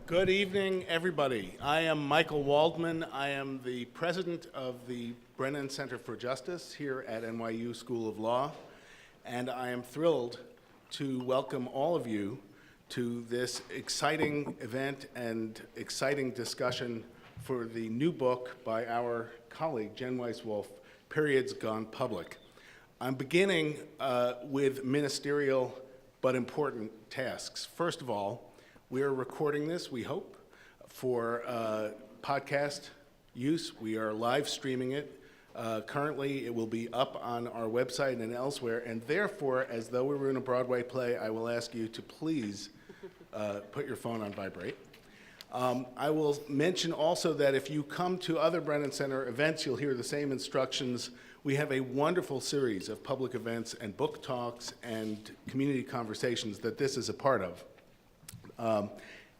Good evening, everybody. I am Michael Waldman. I am the president of the Brennan Center for Justice here at NYU School of Law, and I am thrilled to welcome all of you to this exciting event and exciting discussion for the new book by our colleague, Jen Weiss-Wolf, Periods Gone Public. I'm beginning with ministerial but important tasks. First of all, we are recording this, we hope, for podcast use. We are live streaming it. Currently, it will be up on our website and elsewhere, and therefore, as though we were in a Broadway play, I will ask you to please put your phone on vibrate. I will mention also that if you come to other Brennan Center events, you'll hear the same instructions. We have a wonderful series of public events and book talks and community conversations that this is a part of.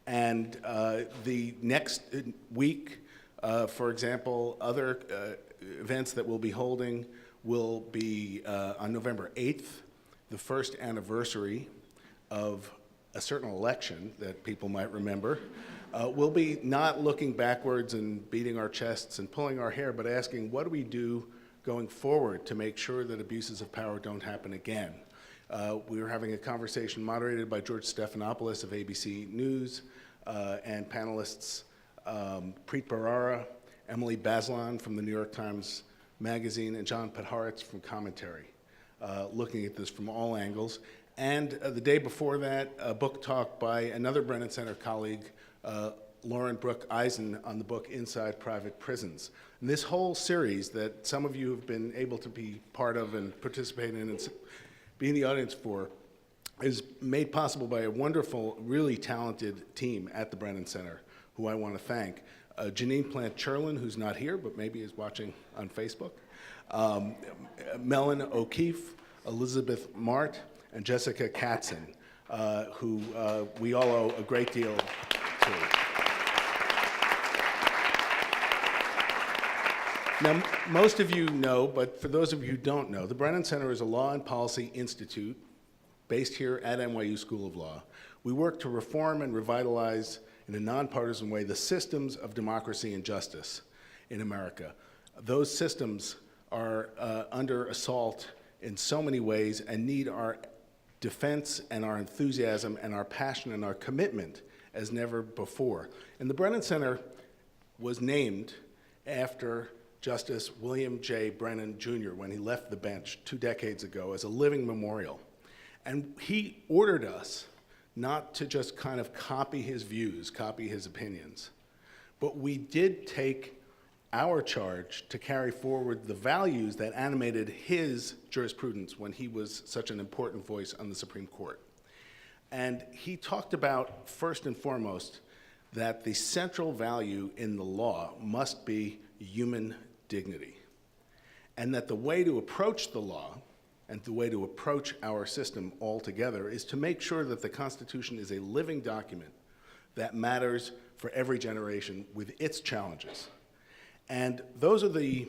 The next week, for example, other events that we'll be holding will be on November 8th, the first anniversary of a certain election that people might remember. We'll be not looking backwards and beating our chests and pulling our hair, but asking, what do we do going forward to make sure that abuses of power don't happen again? We were having a conversation moderated by George Stephanopoulos of ABC News and panelists Preet Bharara, Emily Bazelon from the New York Times Magazine, and John Podhoretz from Commentary, looking at this from all angles. And the day before that, a book talk by another Brennan Center colleague, Lauren Brooke Eisen, on the book Inside Private Prisons. And this whole series that some of you have been able to be part of and participate in and be in the audience for is made possible by a wonderful, really talented team at the Brennan Center, who I want to thank. Janine Plant-Cherlin, who's not here, but maybe is watching on Facebook, Mellon O'Keefe, Elizabeth Mart, and Jessica Katzen, who we all owe a great deal to. Now, most of you know, but for those of you who don't know, the Brennan Center is a law and policy institute based here at NYU School of Law. We work to reform and revitalize in a nonpartisan way the systems of democracy and justice in America. Those systems are under assault in so many ways and need our defense and our enthusiasm and our passion and our commitment as never before. And the Brennan Center was named after Justice William J. Brennan, Jr., when he left the bench 2 decades ago, as a living memorial. And he ordered us not to just kind of copy his views, copy his opinions, but we did take our charge to carry forward the values that animated his jurisprudence when he was such an important voice on the Supreme Court. And he talked about, first and foremost, that the central value in the law must be human dignity, and that the way to approach the law and the way to approach our system altogether is to make sure that the Constitution is a living document that matters for every generation with its challenges. And those are the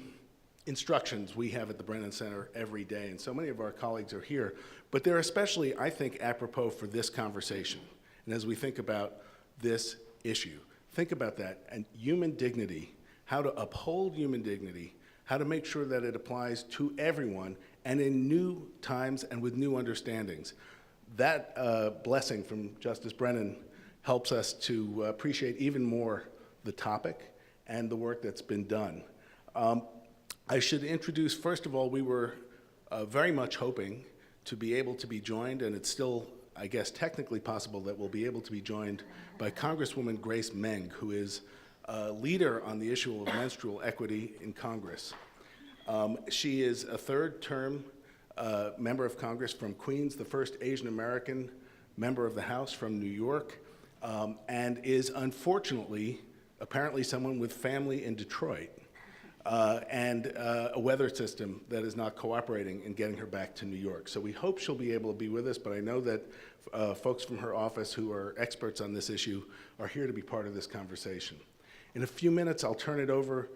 instructions we have at the Brennan Center every day, and so many of our colleagues are here, but they're especially, I think, apropos for this conversation. And as we think about this issue, think about that, and human dignity, how to uphold human dignity, how to make sure that it applies to everyone, and in new times and with new understandings. That blessing from Justice Brennan helps us to appreciate even more the topic and the work that's been done. I should introduce, first of all, we were very much hoping to be able to be joined, and it's still, I guess, technically possible that we'll be able to be joined by Congresswoman Grace Meng, who is a leader on the issue of menstrual equity in Congress. She is a third-term member of Congress from Queens, the first Asian American member of the House from New York, and is unfortunately, apparently someone with family in Detroit, and a weather system that is not cooperating in getting her back to New York. So we hope she'll be able to be with us, but I know that folks from her office who are experts on this issue are here to be part of this conversation. In a few minutes, I'll turn it over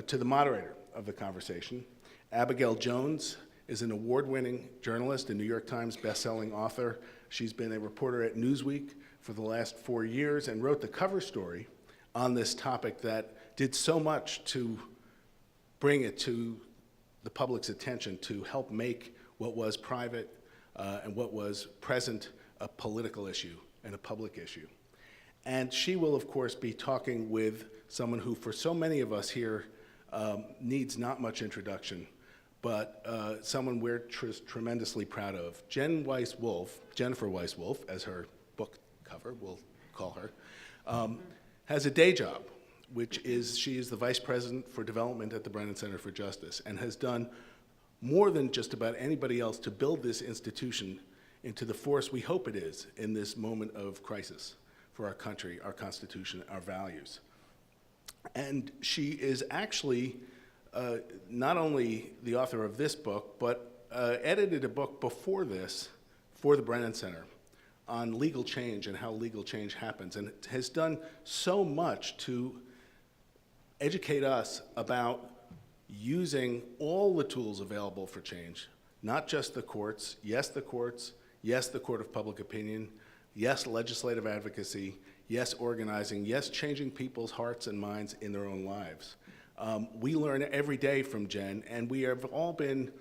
to the moderator of the conversation. Abigail Jones is an award-winning journalist, a New York Times best-selling author. She's been a reporter at Newsweek for the last 4 years and wrote the cover story on this topic that did so much to bring it to the public's attention, to help make what was private and what was present a political issue and a public issue. And she will, of course, be talking with someone who, for so many of us here, needs not much introduction, but someone we're tremendously proud of. Jennifer Weiss-Wolf, as her book cover, we'll call her, has a day job, which is she is the Vice President for Development at the Brennan Center for Justice, and has done more than just about anybody else to build this institution into the force we hope it is in this moment of crisis for our country, our Constitution, our values. And she is actually not only the author of this book, but edited a book before this for the Brennan Center on legal change and how legal change happens, and has done so much to educate us about using all the tools available for change, not just the courts, yes, the court of public opinion, yes, legislative advocacy, yes, organizing, yes, changing people's hearts and minds in their own lives. We learn every day from Jen, and we have all been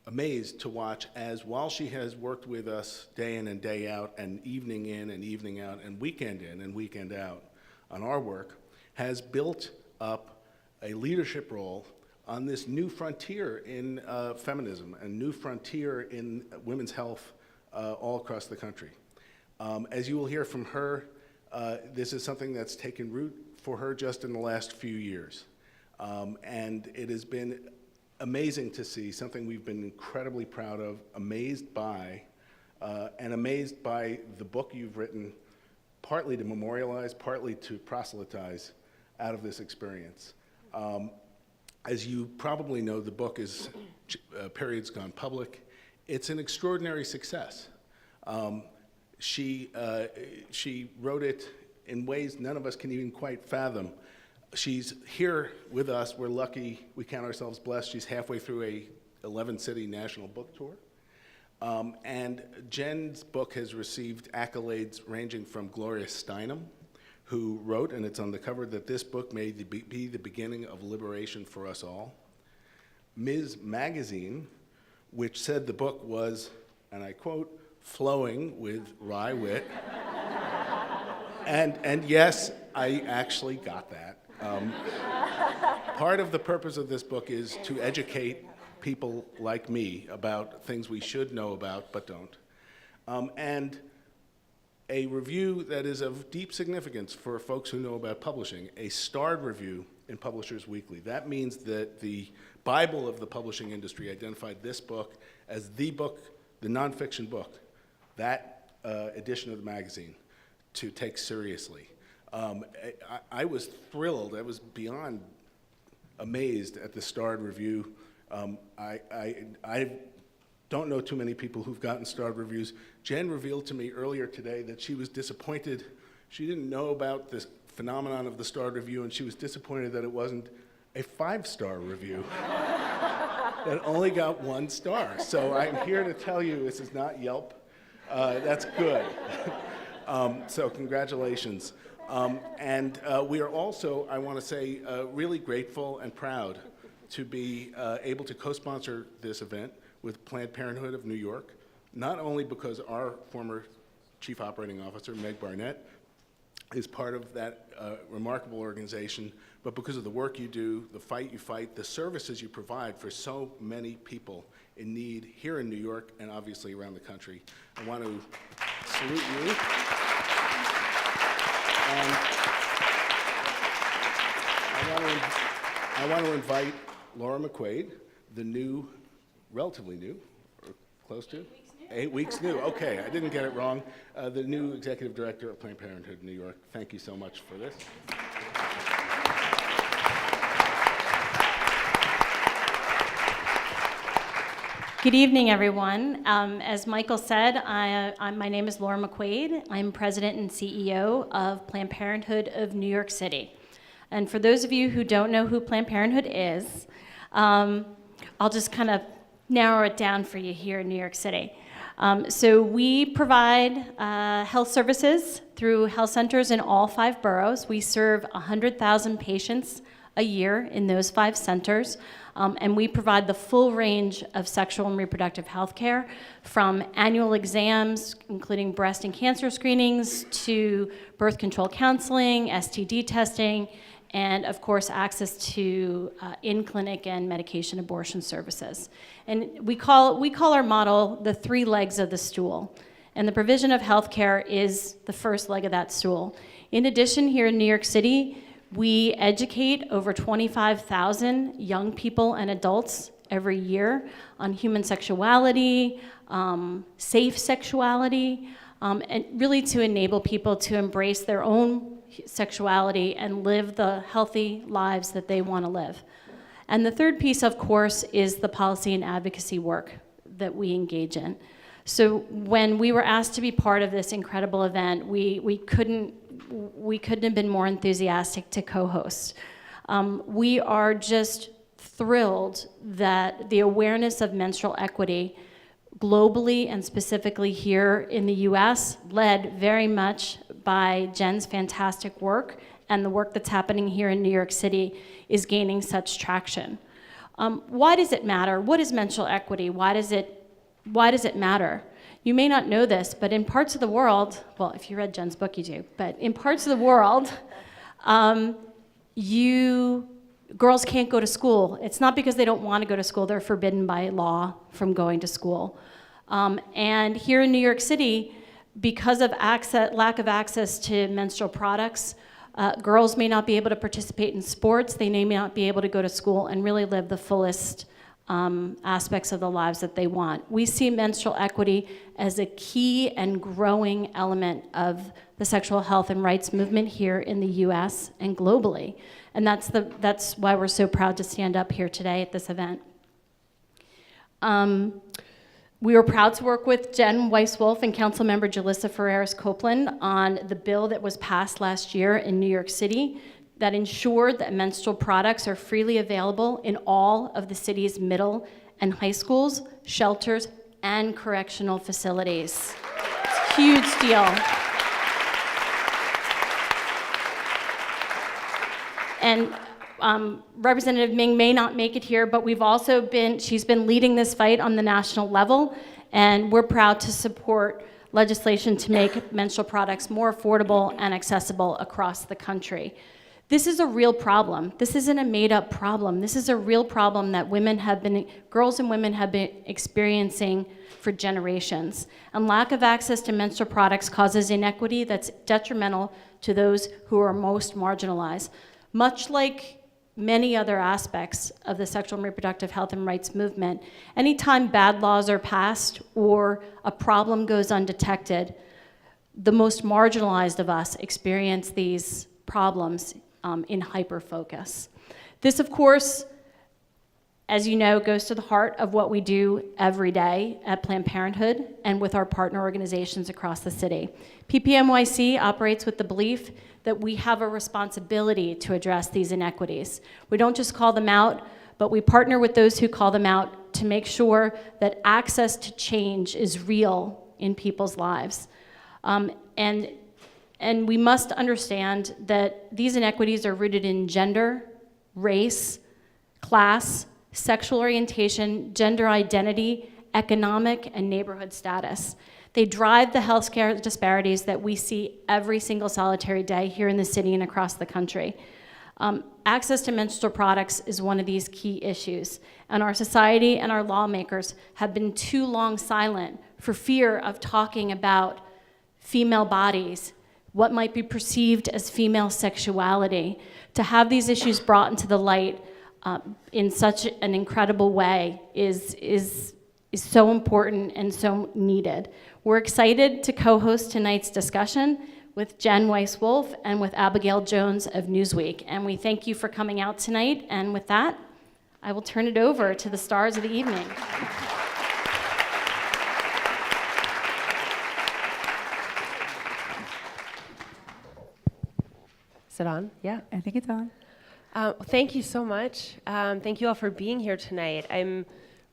amazed to watch as, while she has worked with us day in and day out, and evening in and evening out, and weekend in and weekend out on our work, has built up a leadership role on this new frontier in feminism, a new frontier in women's health all across the country. As you will hear from her, this is something that's taken root for her just in the last few years. And it has been amazing to see, something we've been incredibly proud of, amazed by the book you've written, partly to memorialize, partly to proselytize out of this experience. As you probably know, the book is Periods Gone Public. It's an extraordinary success. She wrote it in ways none of us can even quite fathom. She's here with us. We're lucky. We count ourselves blessed. She's halfway through a 11-city national book tour. And Jen's book has received accolades ranging from Gloria Steinem, who wrote, and it's on the cover, that this book may be the beginning of liberation for us all. Ms. Magazine, which said the book was, and I quote, flowing with wry wit. And yes, I actually got that. Part of the purpose of this book is to educate people like me about things we should know about but don't. And a review that is of deep significance for folks who know about publishing, a starred review in Publishers Weekly. That means that the Bible of the publishing industry identified this book as the book, the nonfiction book, that edition of the magazine, to take seriously. I was thrilled. I was beyond amazed at the starred review. I don't know too many people who've gotten starred reviews. Jen revealed to me earlier today that she was disappointed. She didn't know about this phenomenon of the starred review, and she was disappointed that it wasn't a 5-star review that only got 1 star. So I'm here to tell you this is not Yelp. That's good. So congratulations. And we are also, I want to say, really grateful and proud to be able to co-sponsor this event with Planned Parenthood of New York, not only because our former Chief Operating Officer, Meg Barnett, is part of that remarkable organization, but because of the work you do, the fight you fight, the services you provide for so many people in need here in New York and obviously around the country. I want to salute you. And I want to invite Laura Mcquaid, the new, relatively new, or close to? 8 weeks new. Okay, I didn't get it wrong. The new executive director of Planned Parenthood New York. Thank you so much for this. Good evening, everyone. As Michael said, my name is Laura Mcquaid. I'm president and CEO of Planned Parenthood of New York City. And for those of you who don't know who Planned Parenthood is, I'll just kind of narrow it down for you here in New York City. So we provide health services through health centers in all 5 boroughs. We serve 100,000 patients a year in those 5 centers. And we provide the full range of sexual and reproductive health care, from annual exams, including breast and cancer screenings, to birth control counseling, STD testing, and of course access to in-clinic and medication abortion services. And we call our model the 3 legs of the stool. And the provision of health care is the first leg of that stool. In addition, here in New York City, we educate over 25,000 young people and adults every year on human sexuality, safe sexuality, and really to enable people to embrace their own sexuality and live the healthy lives that they want to live. And the third piece, of course, is the policy and advocacy work that we engage in. So when we were asked to be part of this incredible event, we couldn't have been more enthusiastic to co-host. We are just thrilled that the awareness of menstrual equity globally and specifically here in the US, led very much by Jen's fantastic work and the work that's happening here in New York City, is gaining such traction. Why does it matter? What is menstrual equity? Why does it matter? You may not know this, but in parts of the world, well, if you read Jen's book, you do, but in parts of the world, girls can't go to school. It's not because they don't want to go to school, they're forbidden by law from going to school. And here in New York City, because of lack of access to menstrual products, girls may not be able to participate in sports, they may not be able to go to school and really live the fullest aspects of the lives that they want. We see menstrual equity as a key and growing element of the sexual health and rights movement here in the US and globally. And that's why we're so proud to stand up here today at this event. We were proud to work with Jen Weiss-Wolf and Councilmember Jalissa Ferreras-Copeland on the bill that was passed last year in New York City that ensured that menstrual products are freely available in all of the city's middle and high schools, shelters, and correctional facilities. It's a huge deal. And Representative Ming may not make it here, but she's been leading this fight on the national level, and we're proud to support legislation to make menstrual products more affordable and accessible across the country. This is a real problem. This isn't a made-up problem. This is a real problem that girls and women have been experiencing for generations. And lack of access to menstrual products causes inequity that's detrimental to those who are most marginalized. Much like many other aspects of the sexual and reproductive health and rights movement, anytime bad laws are passed or a problem goes undetected, the most marginalized of us experience these problems in hyper-focus. This, of course, as you know, goes to the heart of what we do every day at Planned Parenthood and with our partner organizations across the city. PPNYC operates with the belief that we have a responsibility to address these inequities. We don't just call them out, but we partner with those who call them out to make sure that access to change is real in people's lives. And we must understand that these inequities are rooted in gender, race, class, sexual orientation, gender identity, economic, and neighborhood status. They drive the healthcare disparities that we see every single solitary day here in the city and across the country. Access to menstrual products is one of these key issues, and our society and our lawmakers have been too long silent for fear of talking about female bodies, what might be perceived as female sexuality. To have these issues brought into the light in such an incredible way is so important and so needed. We're excited to co-host tonight's discussion with Jen Weiss-Wolf and with Abigail Jones of Newsweek. And we thank you for coming out tonight. And with that, I will turn it over to the stars of the evening. Is it on? Yeah. I think it's on. Thank you so much. Thank you all for being here tonight. I'm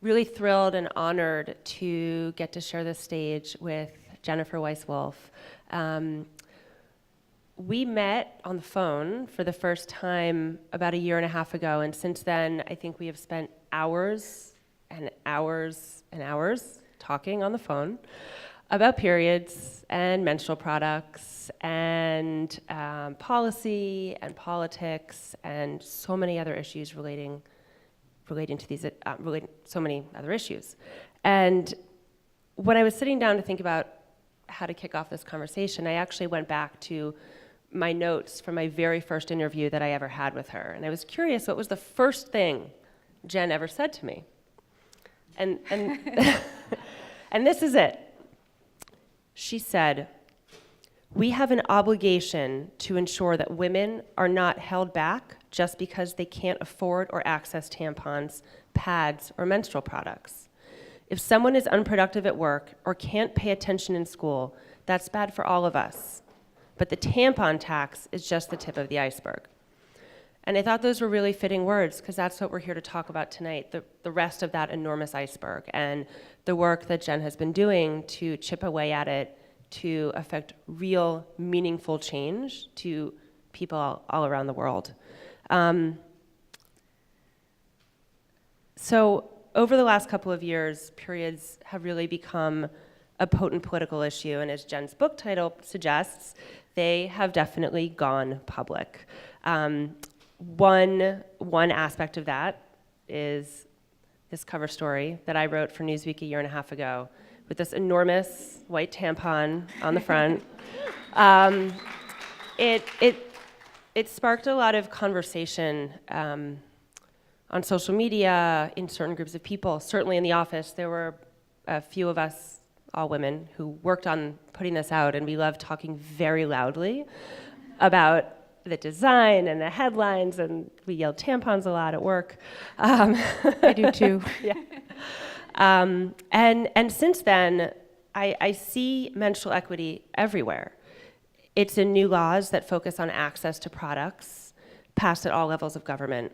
really thrilled and honored to get to share this stage with Jennifer Weiss-Wolf. We met on the phone for the first time about a year and a half ago, and since then, I think we have spent hours and hours and hours talking on the phone about periods and menstrual products and policy and politics and so many other issues relating to these, so many other issues. And when I was sitting down to think about how to kick off this conversation, I actually went back to my notes from my very first interview that I ever had with her. And I was curious, what was the first thing Jen ever said to me? And and this is it. She said, "We have an obligation to ensure that women are not held back just because they can't afford or access tampons, pads, or menstrual products. If someone is unproductive at work or can't pay attention in school, that's bad for all of us. But the tampon tax is just the tip of the iceberg." And I thought those were really fitting words, because that's what we're here to talk about tonight, the rest of that enormous iceberg, and the work that Jen has been doing to chip away at it to affect real, meaningful change to people all around the world. So over the last couple of years, periods have really become a potent political issue, and as Jen's book title suggests, they have definitely gone public. One aspect of that is this cover story that I wrote for Newsweek a year and a half ago with this enormous white tampon on the front. It sparked a lot of conversation on social media, in certain groups of people. Certainly in the office, there were a few of us, all women, who worked on putting this out, and we loved talking very loudly about the design and the headlines, and we yelled tampons a lot at work. I do too. Yeah. And since then, I see menstrual equity everywhere. It's in new laws that focus on access to products, passed at all levels of government.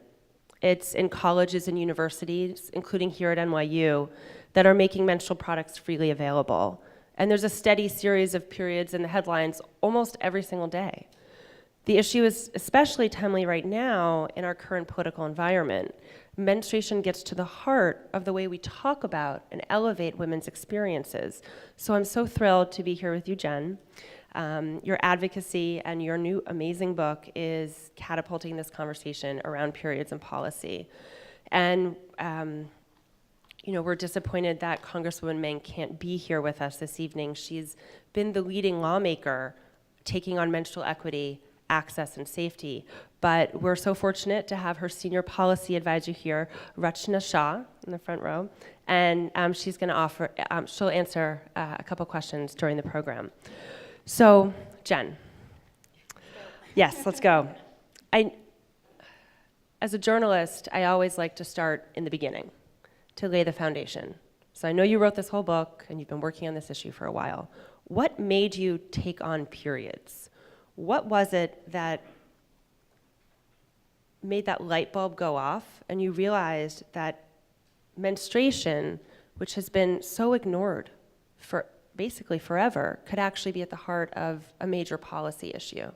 It's in colleges and universities, including here at NYU, that are making menstrual products freely available. And there's a steady series of periods in the headlines almost every single day. The issue is especially timely right now in our current political environment. Menstruation gets to the heart of the way we talk about and elevate women's experiences. So I'm so thrilled to be here with you, Jen. Your advocacy and your new amazing book is catapulting this conversation around periods and policy. And we're disappointed that Congresswoman Meng can't be here with us this evening. She's been the leading lawmaker taking on menstrual equity, access, and safety. But we're so fortunate to have her senior policy advisor here, Rachna Shah, in the front row. And she's going to she'll answer a couple questions during the program. So, Jen. Yes, let's go. As a journalist, I always like to start in the beginning, to lay the foundation. So I know you wrote this whole book, and you've been working on this issue for a while. What made you take on periods? What was it that made that light bulb go off, and you realized that menstruation, which has been so ignored for basically forever, could actually be at the heart of a major policy issue?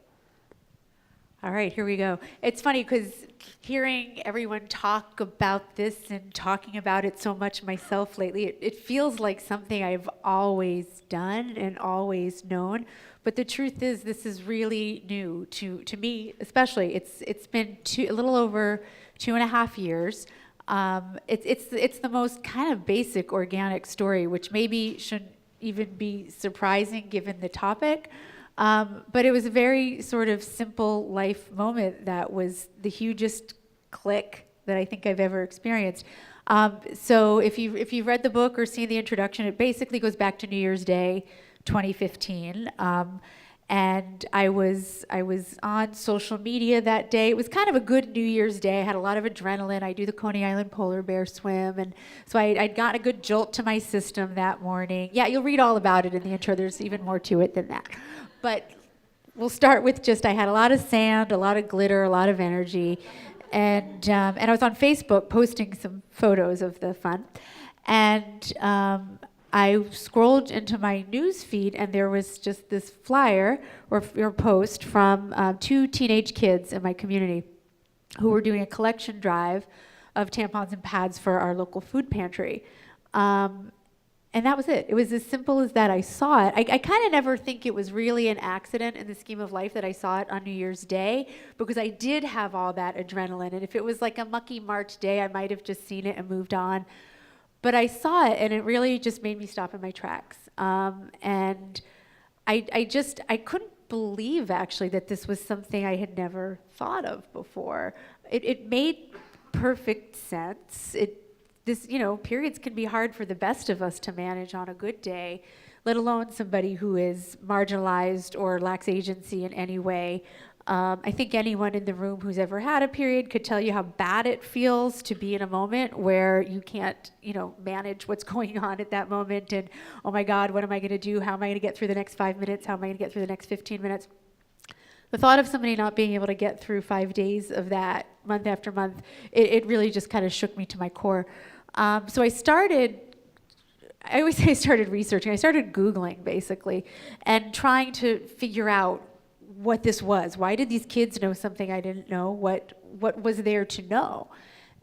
All right, here we go. It's funny because hearing everyone talk about this and talking about it so much myself lately, it feels like something I've always done and always known. But the truth is, this is really new to me, especially. It's been a little over 2.5 years. It's the most kind of basic organic story, which maybe shouldn't even be surprising given the topic. But it was a very sort of simple life moment that was the hugest click that I think I've ever experienced. So if you've read the book or seen the introduction, it basically goes back to New Year's Day, 2015. And I was on social media that day. It was kind of a good New Year's Day. I had a lot of adrenaline. I do the Coney Island polar bear swim. And so I'd gotten a good jolt to my system that morning. Yeah, you'll read all about it in the intro. There's even more to it than that. But we'll start with I had a lot of sand, a lot of glitter, a lot of energy. and I was on Facebook posting some photos of the fun, and I scrolled into my news feed, and there was just this flyer or post from 2 teenage kids in my community who were doing a collection drive of tampons and pads for our local food pantry. And that was it. It was as simple as that. I saw it. I kind of never think it was really an accident in the scheme of life that I saw it on New Year's Day, because I did have all that adrenaline. And if it was like a mucky March day, I might have just seen it and moved on. But I saw it, and it really just made me stop in my tracks. And I couldn't believe, actually, that this was something I had never thought of before. It made perfect sense. Periods can be hard for the best of us to manage on a good day, let alone somebody who is marginalized or lacks agency in any way. I think anyone in the room who's ever had a period could tell you how bad it feels to be in a moment where you can't, manage what's going on at that moment. And, oh my God, what am I going to do? How am I going to get through the next 5 minutes? How am I going to get through the next 15 minutes? The thought of somebody not being able to get through 5 days of that month after month, it really just kind of shook me to my core. So I always say I started researching. I started Googling, basically, and trying to figure out what this was. Why did these kids know something I didn't know? What was there to know?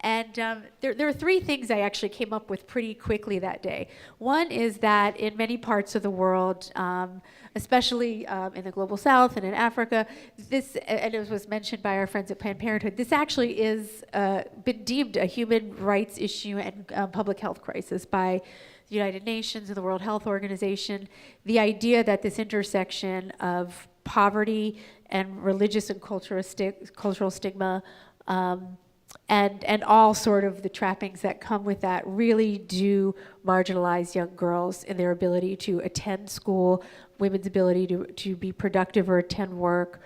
And there are 3 things I actually came up with pretty quickly that day. One is that in many parts of the world, especially in the global south and in Africa, this, and it was mentioned by our friends at Planned Parenthood, this actually is been deemed a human rights issue and public health crisis by the United Nations and the World Health Organization. The idea that this intersection of poverty and religious and cultural stigma, and all sort of the trappings that come with that really do marginalize young girls in their ability to attend school, women's ability to be productive or attend work.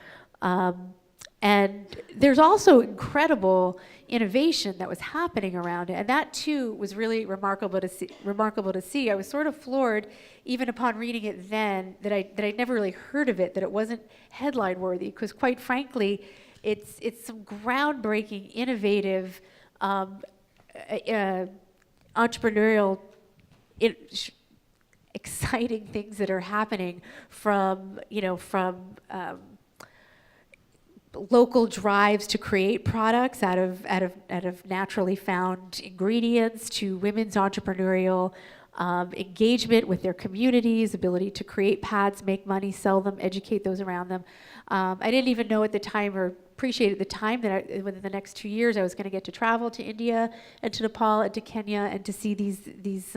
And there's also incredible innovation that was happening around it, and that too was really remarkable to see. I was sort of floored, even upon reading it then, that I'd never really heard of it, that it wasn't headline worthy, because quite frankly, it's some groundbreaking, innovative, entrepreneurial, exciting things that are happening from local drives to create products out of naturally found ingredients, to women's entrepreneurial engagement with their communities, ability to create pads, make money, sell them, educate those around them. I didn't even know at the time, or appreciate at the time, that within the next 2 years I was going to get to travel to India and to Nepal and to Kenya and to see these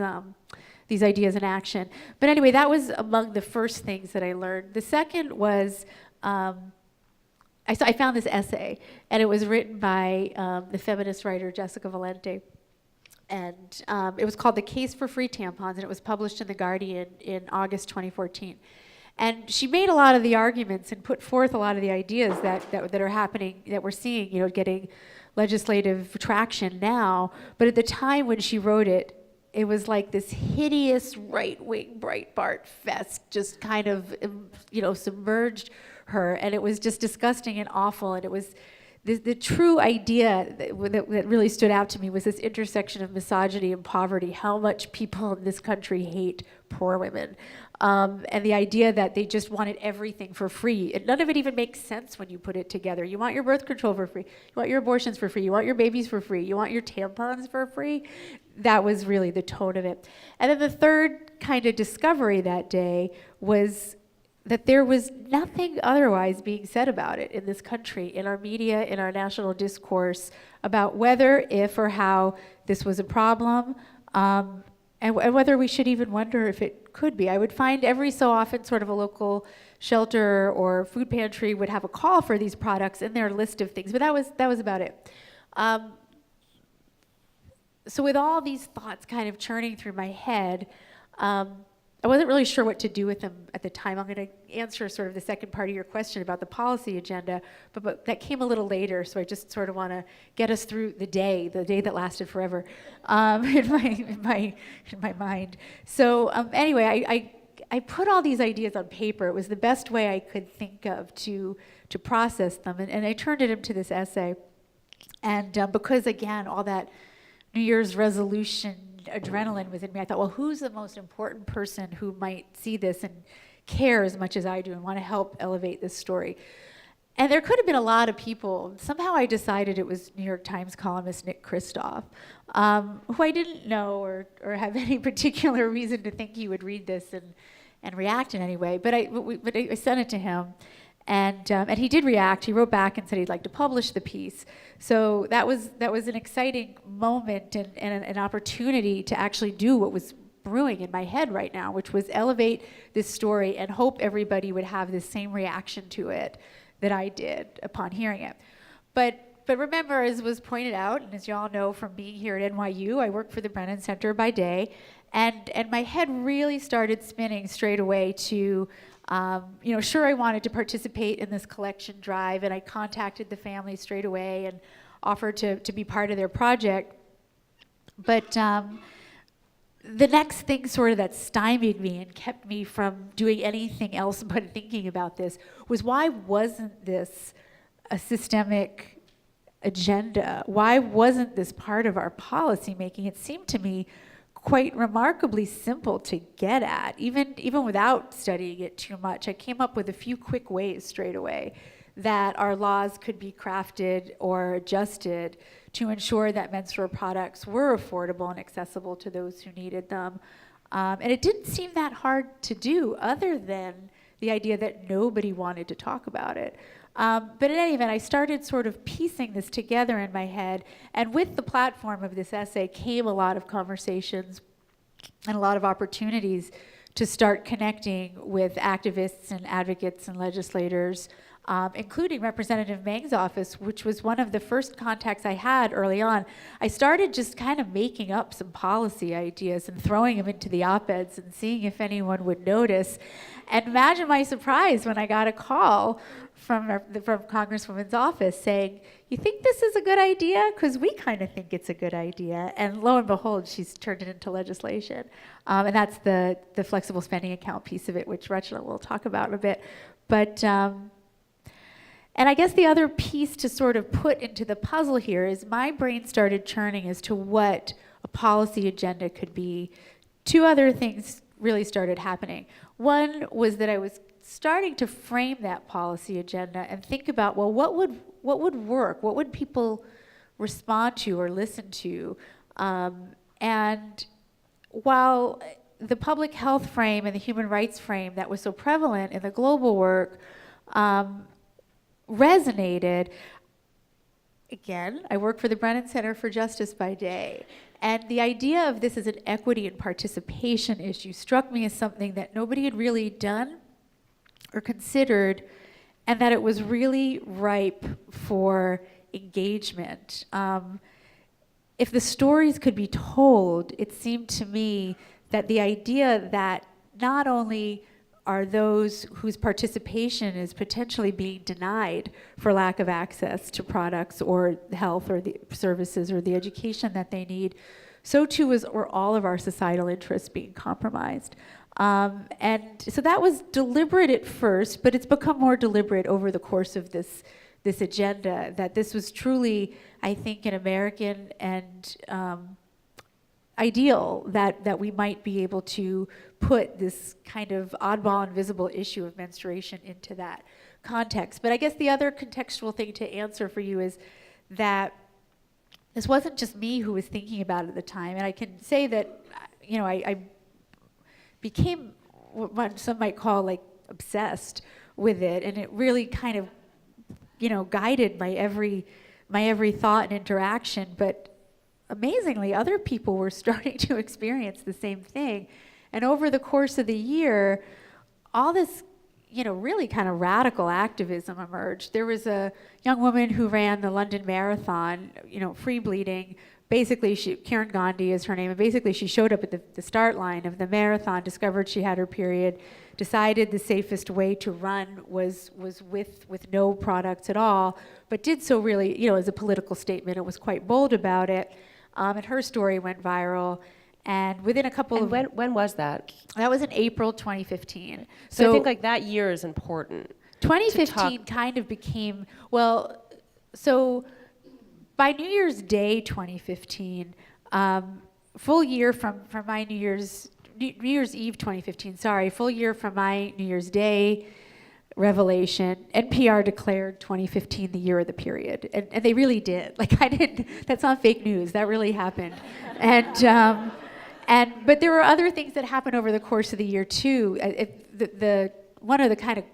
ideas in action. But anyway, that was among the first things that I learned. The second was I found this essay, and it was written by the feminist writer Jessica Valente. And it was called The Case for Free Tampons, and it was published in The Guardian in August 2014. And she made a lot of the arguments and put forth a lot of the ideas that are happening, that we're seeing, getting legislative traction now. But at the time when she wrote it, it was like this hideous right-wing Breitbart fest just kind of, submerged her. And it was just disgusting and awful. And it was the true idea that really stood out to me was this intersection of misogyny and poverty, how much people in this country hate poor women. And the idea that they just wanted everything for free. And none of it even makes sense when you put it together. You want your birth control for free. You want your abortions for free. You want your babies for free. You want your tampons for free. That was really the tone of it. And then the third kind of discovery that day was that there was nothing otherwise being said about it in this country, in our media, in our national discourse, about whether, if, or how this was a problem, and whether we should even wonder if it could be. I would find every so often sort of a local shelter or food pantry would have a call for these products in their list of things, but that was about it. So with all these thoughts kind of churning through my head, I wasn't really sure what to do with them at the time. I'm going to answer sort of the second part of your question about the policy agenda, but that came a little later, so I just sort of want to get us through the day that lasted forever, in my mind. So anyway, I put all these ideas on paper. It was the best way I could think of to process them, and I turned it into this essay. And because, again, all that New Year's resolution adrenaline was in me, I thought, well, who's the most important person who might see this and care as much as I do and want to help elevate this story? And there could have been a lot of people. Somehow I decided it was New York Times columnist Nick Kristof, who I didn't know or have any particular reason to think he would read this and react in any way. But I sent it to him, and he did react. He wrote back and said he'd like to publish the piece. So that was an exciting moment and an opportunity to actually do what was brewing in my head right now, which was elevate this story and hope everybody would have the same reaction to it that I did upon hearing it. But remember, as was pointed out, and as you all know from being here at NYU, I work for the Brennan Center by day, and my head really started spinning straight away to, sure, I wanted to participate in this collection drive, and I contacted the family straight away and offered to be part of their project. But the next thing sort of that stymied me and kept me from doing anything else but thinking about this was, why wasn't this a systemic agenda? Why wasn't this part of our policy making? It seemed to me quite remarkably simple to get at, even without studying it too much. I came up with a few quick ways straight away that our laws could be crafted or adjusted to ensure that menstrual products were affordable and accessible to those who needed them. And it didn't seem that hard to do, other than the idea that nobody wanted to talk about it. But in any event, I started sort of piecing this together in my head, and with the platform of this essay came a lot of conversations and a lot of opportunities to start connecting with activists and advocates and legislators, including Representative Meng's office, which was one of the first contacts I had early on. I started just kind of making up some policy ideas and throwing them into the op-eds and seeing if anyone would notice. And imagine my surprise when I got a call from Congresswoman's office saying, "You think this is a good idea? Because we kind of think it's a good idea." And lo and behold, she's turned it into legislation. And that's the flexible spending account piece of it, which Rachel will talk about in a bit. But and I guess the other piece to sort of put into the puzzle here is my brain started churning as to what a policy agenda could be. Two other things really started happening. One was that I was starting to frame that policy agenda and think about, well, what would work? What would people respond to or listen to? And while the public health frame and the human rights frame that was so prevalent in the global work resonated, again, I work for the Brennan Center for Justice by day, and the idea of this as an equity and participation issue struck me as something that nobody had really done or considered, and that it was really ripe for engagement. If the stories could be told, it seemed to me that the idea that not only are those whose participation is potentially being denied for lack of access to products or health or the services or the education that they need, so too are all of our societal interests being compromised. And so that was deliberate at first, but it's become more deliberate over the course of this agenda, that this was truly, I think, an American and ideal that we might be able to put this kind of oddball, invisible issue of menstruation into that context. But I guess the other contextual thing to answer for you is that this wasn't just me who was thinking about it at the time. And I can say that, I became what some might call like obsessed with it. And it really kind of, guided my every thought and interaction. But amazingly, other people were starting to experience the same thing. And over the course of the year, all this, really kind of radical activism emerged. There was a young woman who ran the London Marathon, free bleeding. Basically, Karen Gandhi is her name, and basically she showed up at the start line of the marathon, discovered she had her period, decided the safest way to run was with no products at all, but did so really, as a political statement. It was quite bold about it. And her story went viral. And within a couple of... When was that? That was in April 2015. So I think like that year is important. 2015 kind of became, so by New Year's Day 2015, full year from my New Year's Eve 2015, sorry, full year from my New Year's Day revelation, NPR declared 2015 the year of the period. And they really did. Like, that's not fake news, that really happened. But there were other things that happened over the course of the year too. One of the kind of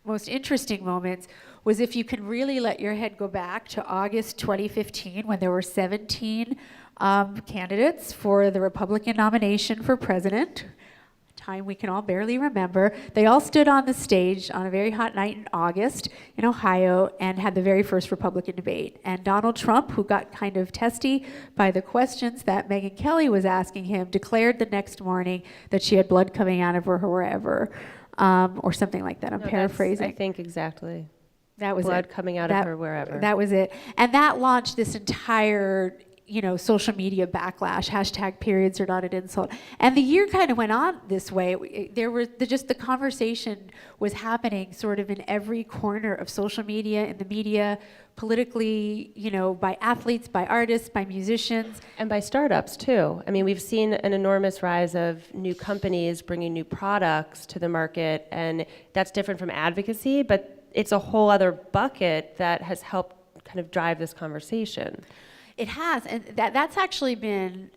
most interesting moments was if you can really let your head go back to August 2015 when there were 17 candidates for the Republican nomination for president, a time we can all barely remember. They all stood on the stage on a very hot night in August in Ohio and had the very first Republican debate. And Donald Trump, who got kind of testy by the questions that Megyn Kelly was asking him, declared the next morning that she had blood coming out of her wherever, or something like that. I'm paraphrasing. I think exactly. That was blood it. coming out of her wherever. That was it. And that launched this entire, social media backlash. # periods are not an insult. And the year kind of went on this way. There were just the conversation was happening sort of in every corner of social media, in the media, politically, by athletes, by artists, by musicians. And by startups too. I mean, we've seen an enormous rise of new companies bringing new products to the market, and that's different from advocacy, but it's a whole other bucket that has helped kind of drive this conversation. It has, and that's actually been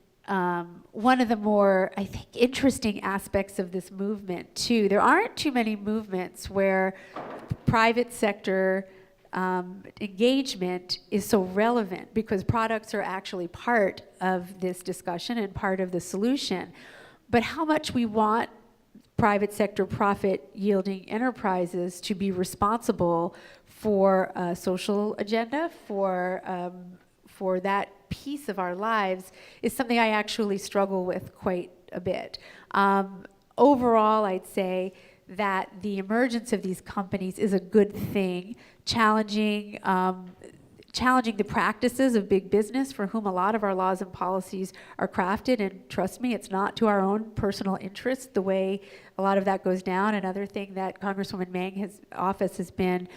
one of the more, I think, interesting aspects of this movement too. There aren't too many movements where private sector engagement is so relevant because products are actually part of this discussion and part of the solution. But how much we want private sector profit yielding enterprises to be responsible for a social agenda, for that piece of our lives is something I actually struggle with quite a bit. Overall, I'd say that the emergence of these companies is a good thing, challenging the practices of big business for whom a lot of our laws and policies are crafted. And trust me, it's not to our own personal interest the way a lot of that goes down. Another thing that Congresswoman Meng's office has been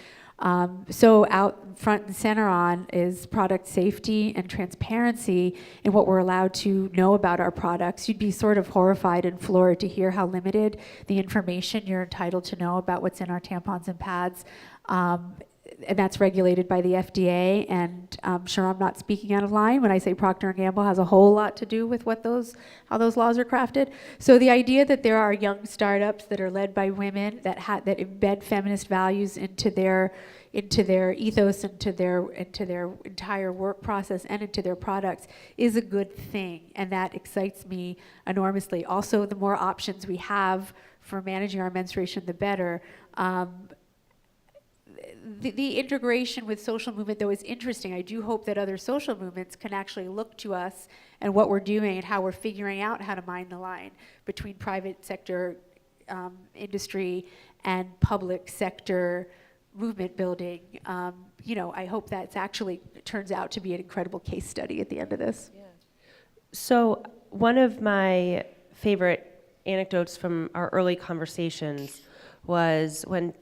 so out front and center on is product safety and transparency in what we're allowed to know about our products. You'd be sort of horrified and floored to hear how limited the information you're entitled to know about what's in our tampons and pads. And that's regulated by the FDA, and I'm sure I'm not speaking out of line when I say Procter & Gamble has a whole lot to do with how those laws are crafted. So the idea that there are young startups that are led by women that embed feminist values into their ethos, into their entire work process, and into their products is a good thing, and that excites me enormously. Also, the more options we have for managing our menstruation, the better. The integration with social movement, though, is interesting. I do hope that other social movements can actually look to us and what we're doing and how we're figuring out how to mine the line between private sector industry and public sector movement building. I hope that it actually turns out to be an incredible case study at the end of this. Yeah. So one of my favorite anecdotes from our early conversations was when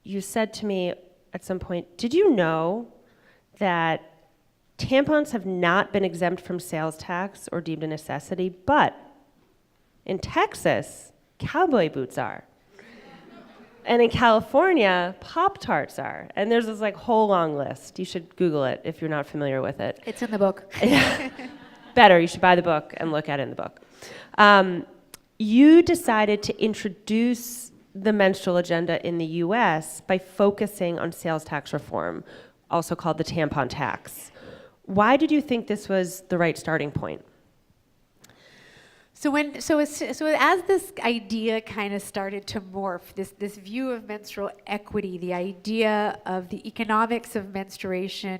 you said to me at some point, did you know that tampons have not been exempt from sales tax or deemed a necessity, but in Texas, cowboy boots are. And in California, Pop-Tarts are. And there's this whole long list. You should Google it if you're not familiar with it. It's in the book. Better, you should buy the book and look at it in the book. You decided to introduce the menstrual agenda in the US by focusing on sales tax reform, also called the tampon tax. Why did you think this was the right starting point? So as this idea kind of started to morph, this view of menstrual equity, the idea of the economics of menstruation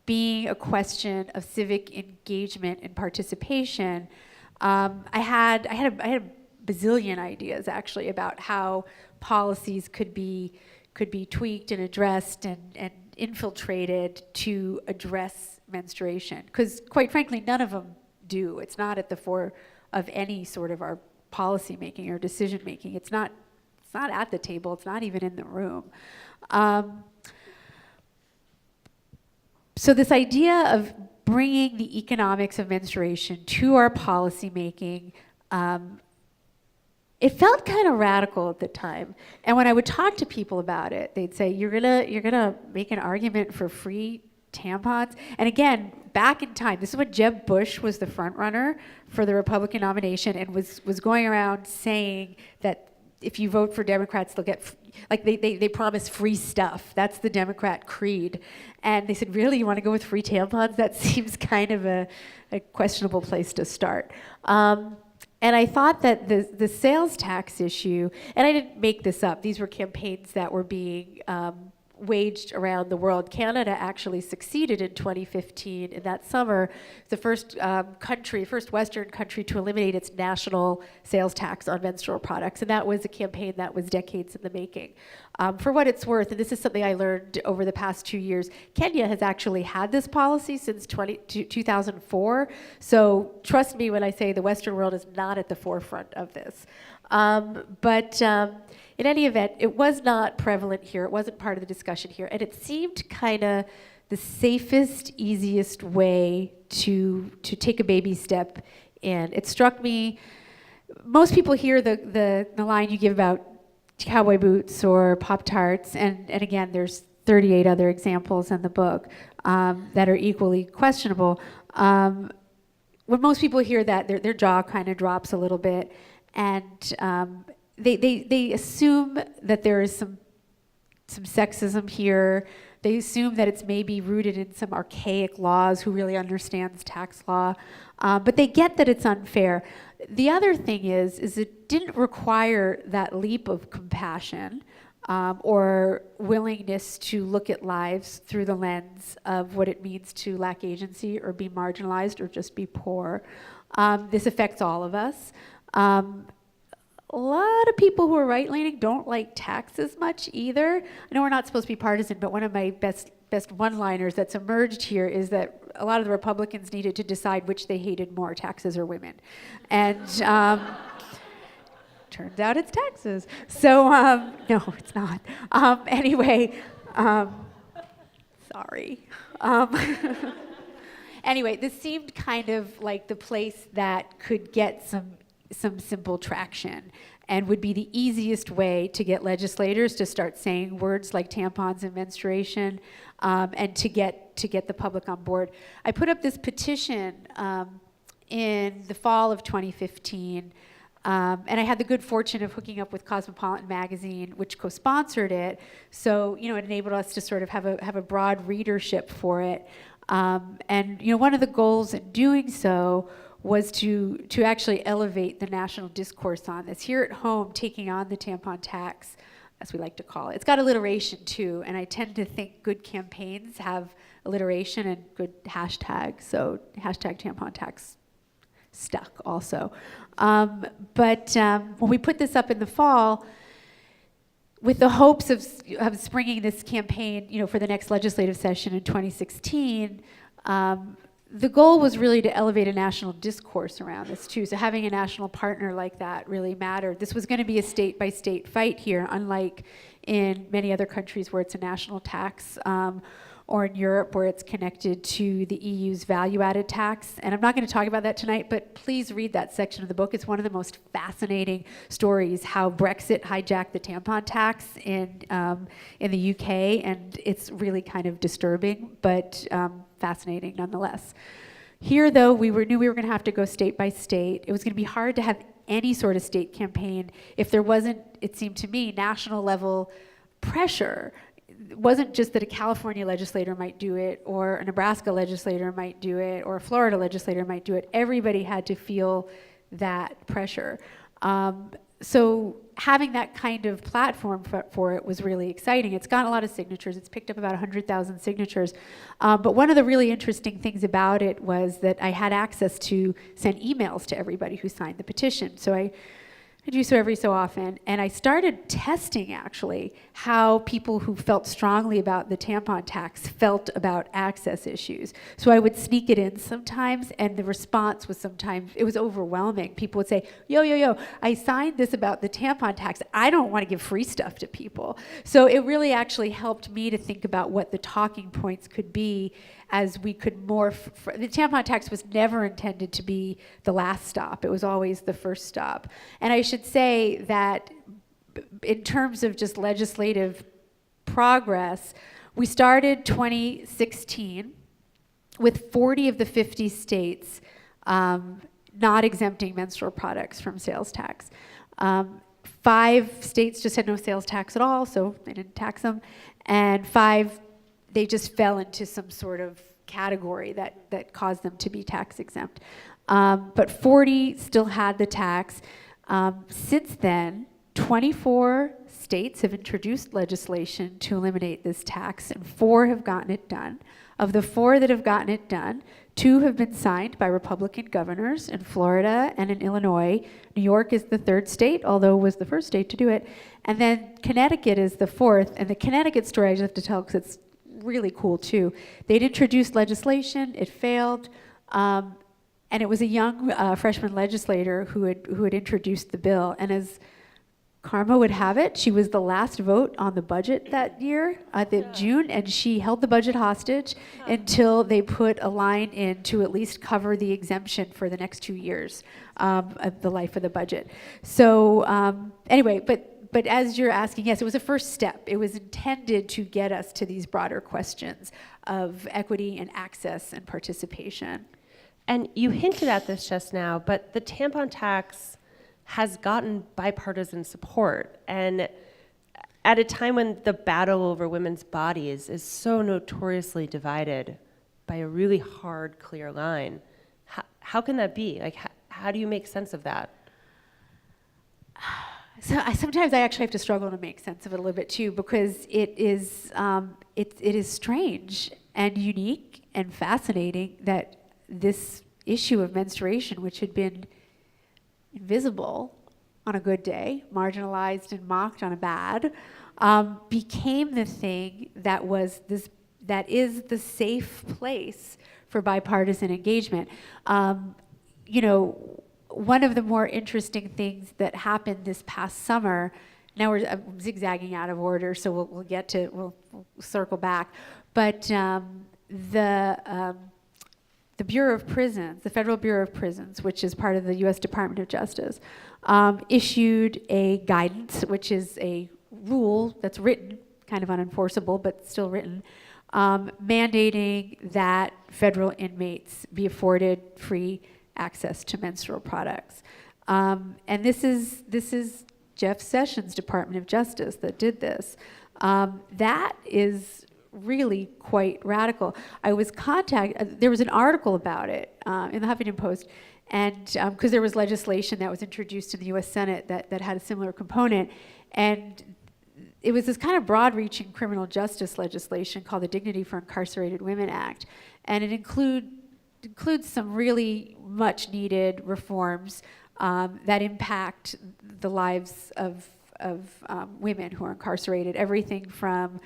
being a question of civic engagement and participation, I had a bazillion ideas actually about how policies could be tweaked and addressed and infiltrated to address menstruation. Because quite frankly, none of them do. It's not at the fore of any sort of our policy making or decision making. It's not at the table. It's not even in the room. So this idea of bringing the economics of menstruation to our policymaking, it felt kind of radical at the time. And when I would talk to people about it, they'd say, you're gonna make an argument for free tampons? And again, back in time, this is when Jeb Bush was the front runner for the Republican nomination and was going around saying that if you vote for Democrats, they'll get, they promise free stuff. That's the Democrat creed. And they said, really, you want to go with free tampons? That seems kind of a questionable place to start. And I thought that the sales tax issue, and I didn't make this up, these were campaigns that were being waged around the world. Canada actually succeeded in 2015, in that summer, the first Western country to eliminate its national sales tax on menstrual products. And that was a campaign that was decades in the making. For what it's worth, and this is something I learned over the past 2 years, Kenya has actually had this policy since 2004. So trust me when I say the Western world is not at the forefront of this. In any event, it was not prevalent here. It wasn't part of the discussion here. And it seemed kind of the safest, easiest way to take a baby step in. It struck me, most people hear the line you give about cowboy boots or Pop-Tarts, and again, there's 38 other examples in the book that are equally questionable. When most people hear that, their jaw kind of drops a little bit, and they assume that there is some sexism here. They assume that it's maybe rooted in some archaic laws. Who really understands tax law? But they get that it's unfair. The other thing is it didn't require that leap of compassion or willingness to look at lives through the lens of what it means to lack agency or be marginalized or just be poor. This affects all of us. A lot of people who are right-leaning don't like taxes much either. I know we're not supposed to be partisan, but one of my best one-liners that's emerged here is that a lot of the Republicans needed to decide which they hated more, taxes or women. And turns out it's taxes. So, no, it's not. Anyway, sorry. Anyway, this seemed kind of like the place that could get some simple traction and would be the easiest way to get legislators to start saying words like tampons and menstruation, and to get the public on board. I put up this petition in the fall of 2015, and I had the good fortune of hooking up with Cosmopolitan magazine, which co-sponsored it. So it enabled us to sort of have a broad readership for it. And one of the goals in doing so was to actually elevate the national discourse on this. Here at home, taking on the tampon tax, as we like to call it, it's got alliteration too, and I tend to think good campaigns have alliteration and good hashtags, so hashtag tampon tax stuck also. But when we put this up in the fall, with the hopes of springing this campaign, for the next legislative session in 2016, the goal was really to elevate a national discourse around this too. So having a national partner like that really mattered. This was going to be a state-by-state fight here, unlike in many other countries where it's a national tax, or in Europe where it's connected to the EU's value-added tax. And I'm not going to talk about that tonight, but please read that section of the book. It's one of the most fascinating stories, how Brexit hijacked the tampon tax in the UK, and it's really kind of disturbing, but fascinating nonetheless. Here, though, knew we were going to have to go state by state. It was going to be hard to have any sort of state campaign if there wasn't, it seemed to me, national level pressure. It wasn't just that a California legislator might do it, or a Nebraska legislator might do it, or a Florida legislator might do it. Everybody had to feel that pressure. So having that kind of platform for it was really exciting. It's gotten a lot of signatures. It's picked up about 100,000 signatures. But one of the really interesting things about it was that I had access to send emails to everybody who signed the petition. So I do so every so often, and I started testing actually how people who felt strongly about the tampon tax felt about access issues. So I would sneak it in sometimes, and the response was sometimes, it was overwhelming. People would say, yo, I signed this about the tampon tax. I don't want to give free stuff to people. So it really actually helped me to think about what the talking points could be as we could morph. The tampon tax was never intended to be the last stop. It was always the first stop. And I should say that in terms of just legislative progress, we started 2016 with 40 of the 50 states not exempting menstrual products from sales tax. 5 states just had no sales tax at all, so they didn't tax them. And 5, they just fell into some sort of category that caused them to be tax exempt. But 40 still had the tax. Since then, 24 states have introduced legislation to eliminate this tax, and 4 have gotten it done. Of the 4 that have gotten it done, 2 have been signed by Republican governors in Florida and in Illinois. New York is the 3rd state, although it was the first state to do it. And then Connecticut is the 4th. And the Connecticut story I just have to tell because it's really cool too. They'd introduced legislation, it failed, and it was a young freshman legislator who had introduced the bill. And as karma would have it, she was the last vote on the budget that year, June, and she held the budget hostage until they put a line in to at least cover the exemption for the next 2 years of the life of the budget. So anyway, but as you're asking, yes, it was a first step. It was intended to get us to these broader questions of equity and access and participation. And you hinted at this just now, but the tampon tax has gotten bipartisan support. And at a time when the battle over women's bodies is so notoriously divided by a really hard, clear line, how can that be? Like, how do you make sense of that? So sometimes I actually have to struggle to make sense of it a little bit too, because it is strange and unique and fascinating that this issue of menstruation, which had been invisible on a good day, marginalized and mocked on a bad, became the thing that is the safe place for bipartisan engagement. You know, one of the more interesting things that happened this past summer, now I'm zigzagging out of order, so we'll circle back, but the Bureau of Prisons, the Federal Bureau of Prisons, which is part of the U.S. Department of Justice, issued a guidance, which is a rule that's written, kind of unenforceable, but still written, mandating that federal inmates be afforded free access to menstrual products. And this is Jeff Sessions' Department of Justice that did this. That is really quite radical. I was contacted, there was an article about it in the Huffington Post, and because there was legislation that was introduced in the US Senate that had a similar component, and it was this kind of broad-reaching criminal justice legislation called the Dignity for Incarcerated Women Act, and it includes some really much-needed reforms that impact the lives of women who are incarcerated, everything from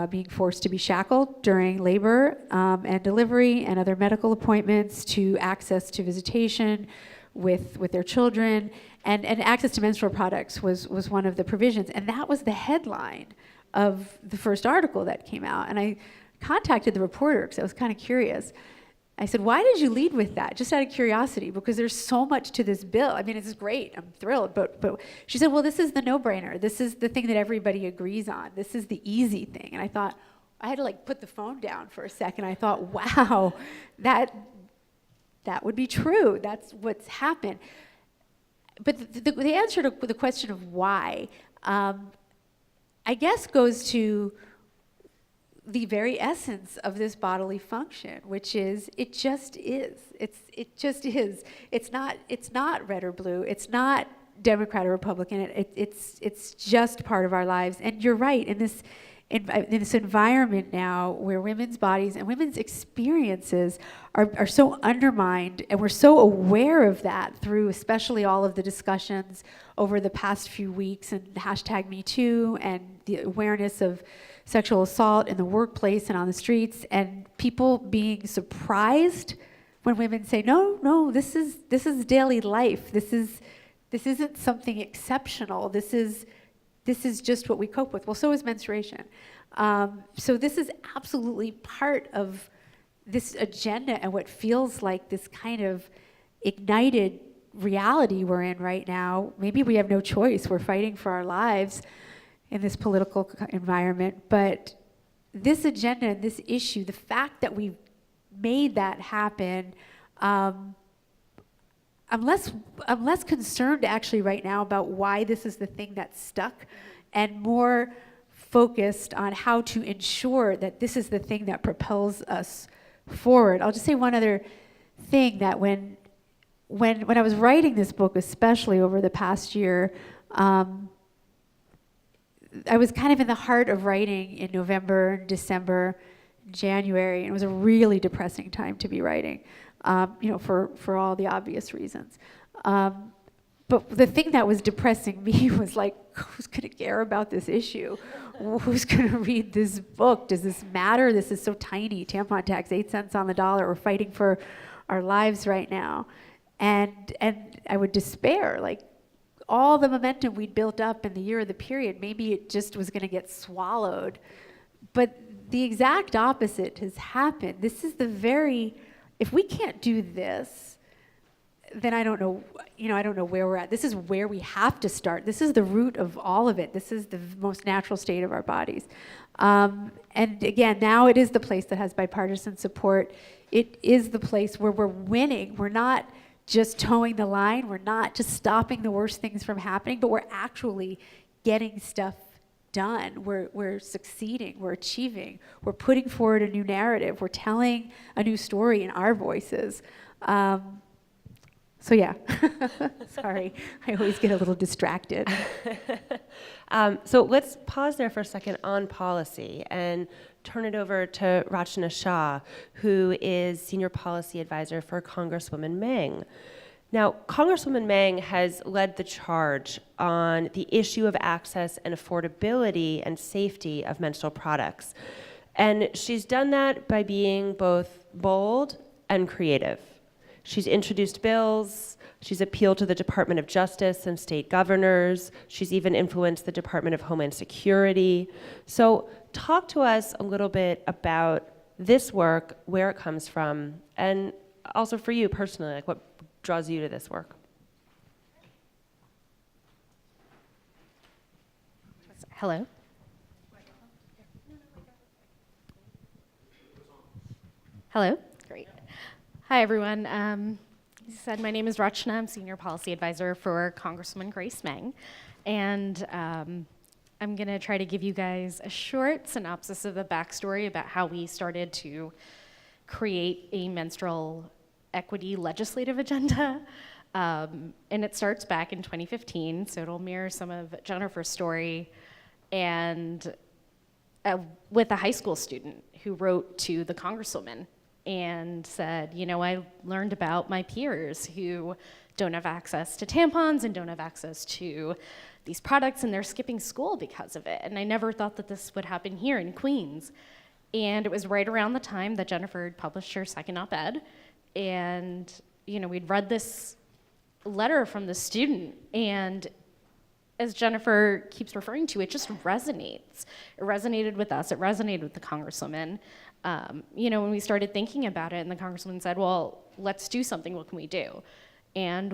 being forced to be shackled during labor and delivery and other medical appointments, to access to visitation with their children, and access to menstrual products was one of the provisions. And that was the headline of the first article that came out. And I contacted the reporter because I was kind of curious. I said, why did you lead with that? Just out of curiosity, because there's so much to this bill. I mean, it's great, I'm thrilled, but she said, well, this is the no-brainer. This is the thing that everybody agrees on. This is the easy thing. And I thought, I had to like put the phone down for a second. I thought, wow, that would be true. That's what's happened. But the answer to the question of why, I guess goes to the very essence of this bodily function, which is it just is. It just is. It's not red or blue. It's not Democrat or Republican. It's just part of our lives. And you're right, in this environment now where women's bodies and women's experiences are so undermined, and we're so aware of that through especially all of the discussions over the past few weeks and #MeToo and the awareness of sexual assault in the workplace and on the streets, and people being surprised when women say, no, this is daily life. This isn't something exceptional. This is just what we cope with. Well, so is menstruation. So this is absolutely part of this agenda and what feels like this kind of ignited reality we're in right now. Maybe we have no choice. We're fighting for our lives in this political environment. But this agenda and this issue, the fact that we've made that happen, I'm less concerned actually right now about why this is the thing that's stuck, and more focused on how to ensure that this is the thing that propels us forward. I'll just say one other thing, that when I was writing this book, especially over the past year, I was kind of in the heart of writing in November, December, January, and it was a really depressing time to be writing, for all the obvious reasons. But the thing that was depressing me was like, who's going to care about this issue? Who's going to read this book? Does this matter? This is so tiny. Tampon tax, 8 cents on the dollar. We're fighting for our lives right now. And I would despair, like all the momentum we'd built up in the year of the period, maybe it just was going to get swallowed. But the exact opposite has happened. This is if we can't do this, then I don't know where we're at. This is where we have to start. This is the root of all of it. This is the most natural state of our bodies. And again, now it is the place that has bipartisan support. It is the place where we're winning. We're not just towing the line. We're not just stopping the worst things from happening, but we're actually getting stuff done. We're succeeding. We're achieving. We're putting forward a new narrative. We're telling a new story in our voices. So yeah, sorry, I always get a little distracted. So let's pause there for a second on policy and turn it over to Rachna Shah, who is Senior Policy Advisor for Congresswoman Meng. Now, Congresswoman Meng has led the charge on the issue of access and affordability and safety of menstrual products. And she's done that by being both bold and creative. She's introduced bills, she's appealed to the Department of Justice and state governors, she's even influenced the Department of Homeland Security. So talk to us a little bit about this work, where it comes from, and also for you personally, like what draws you to this work? Hello. Hello. Great. Hi, everyone. As you said, my name is Rachna. I'm Senior Policy Advisor for Congresswoman Grace Meng. And I'm going to try to give you guys a short synopsis of the backstory about how we started to create a menstrual equity legislative agenda. And it starts back in 2015, so it'll mirror some of Jennifer's story. And with a high school student who wrote to the Congresswoman and said, I learned about my peers who don't have access to tampons and don't have access to these products, and they're skipping school because of it. And I never thought that this would happen here in Queens. And it was right around the time that Jennifer had published her second op-ed. And, we'd read this letter from the student, and as Jennifer keeps referring to, it just resonates. It resonated with us, it resonated with the Congresswoman. When we started thinking about it, and the Congresswoman said, well, let's do something, what can we do? And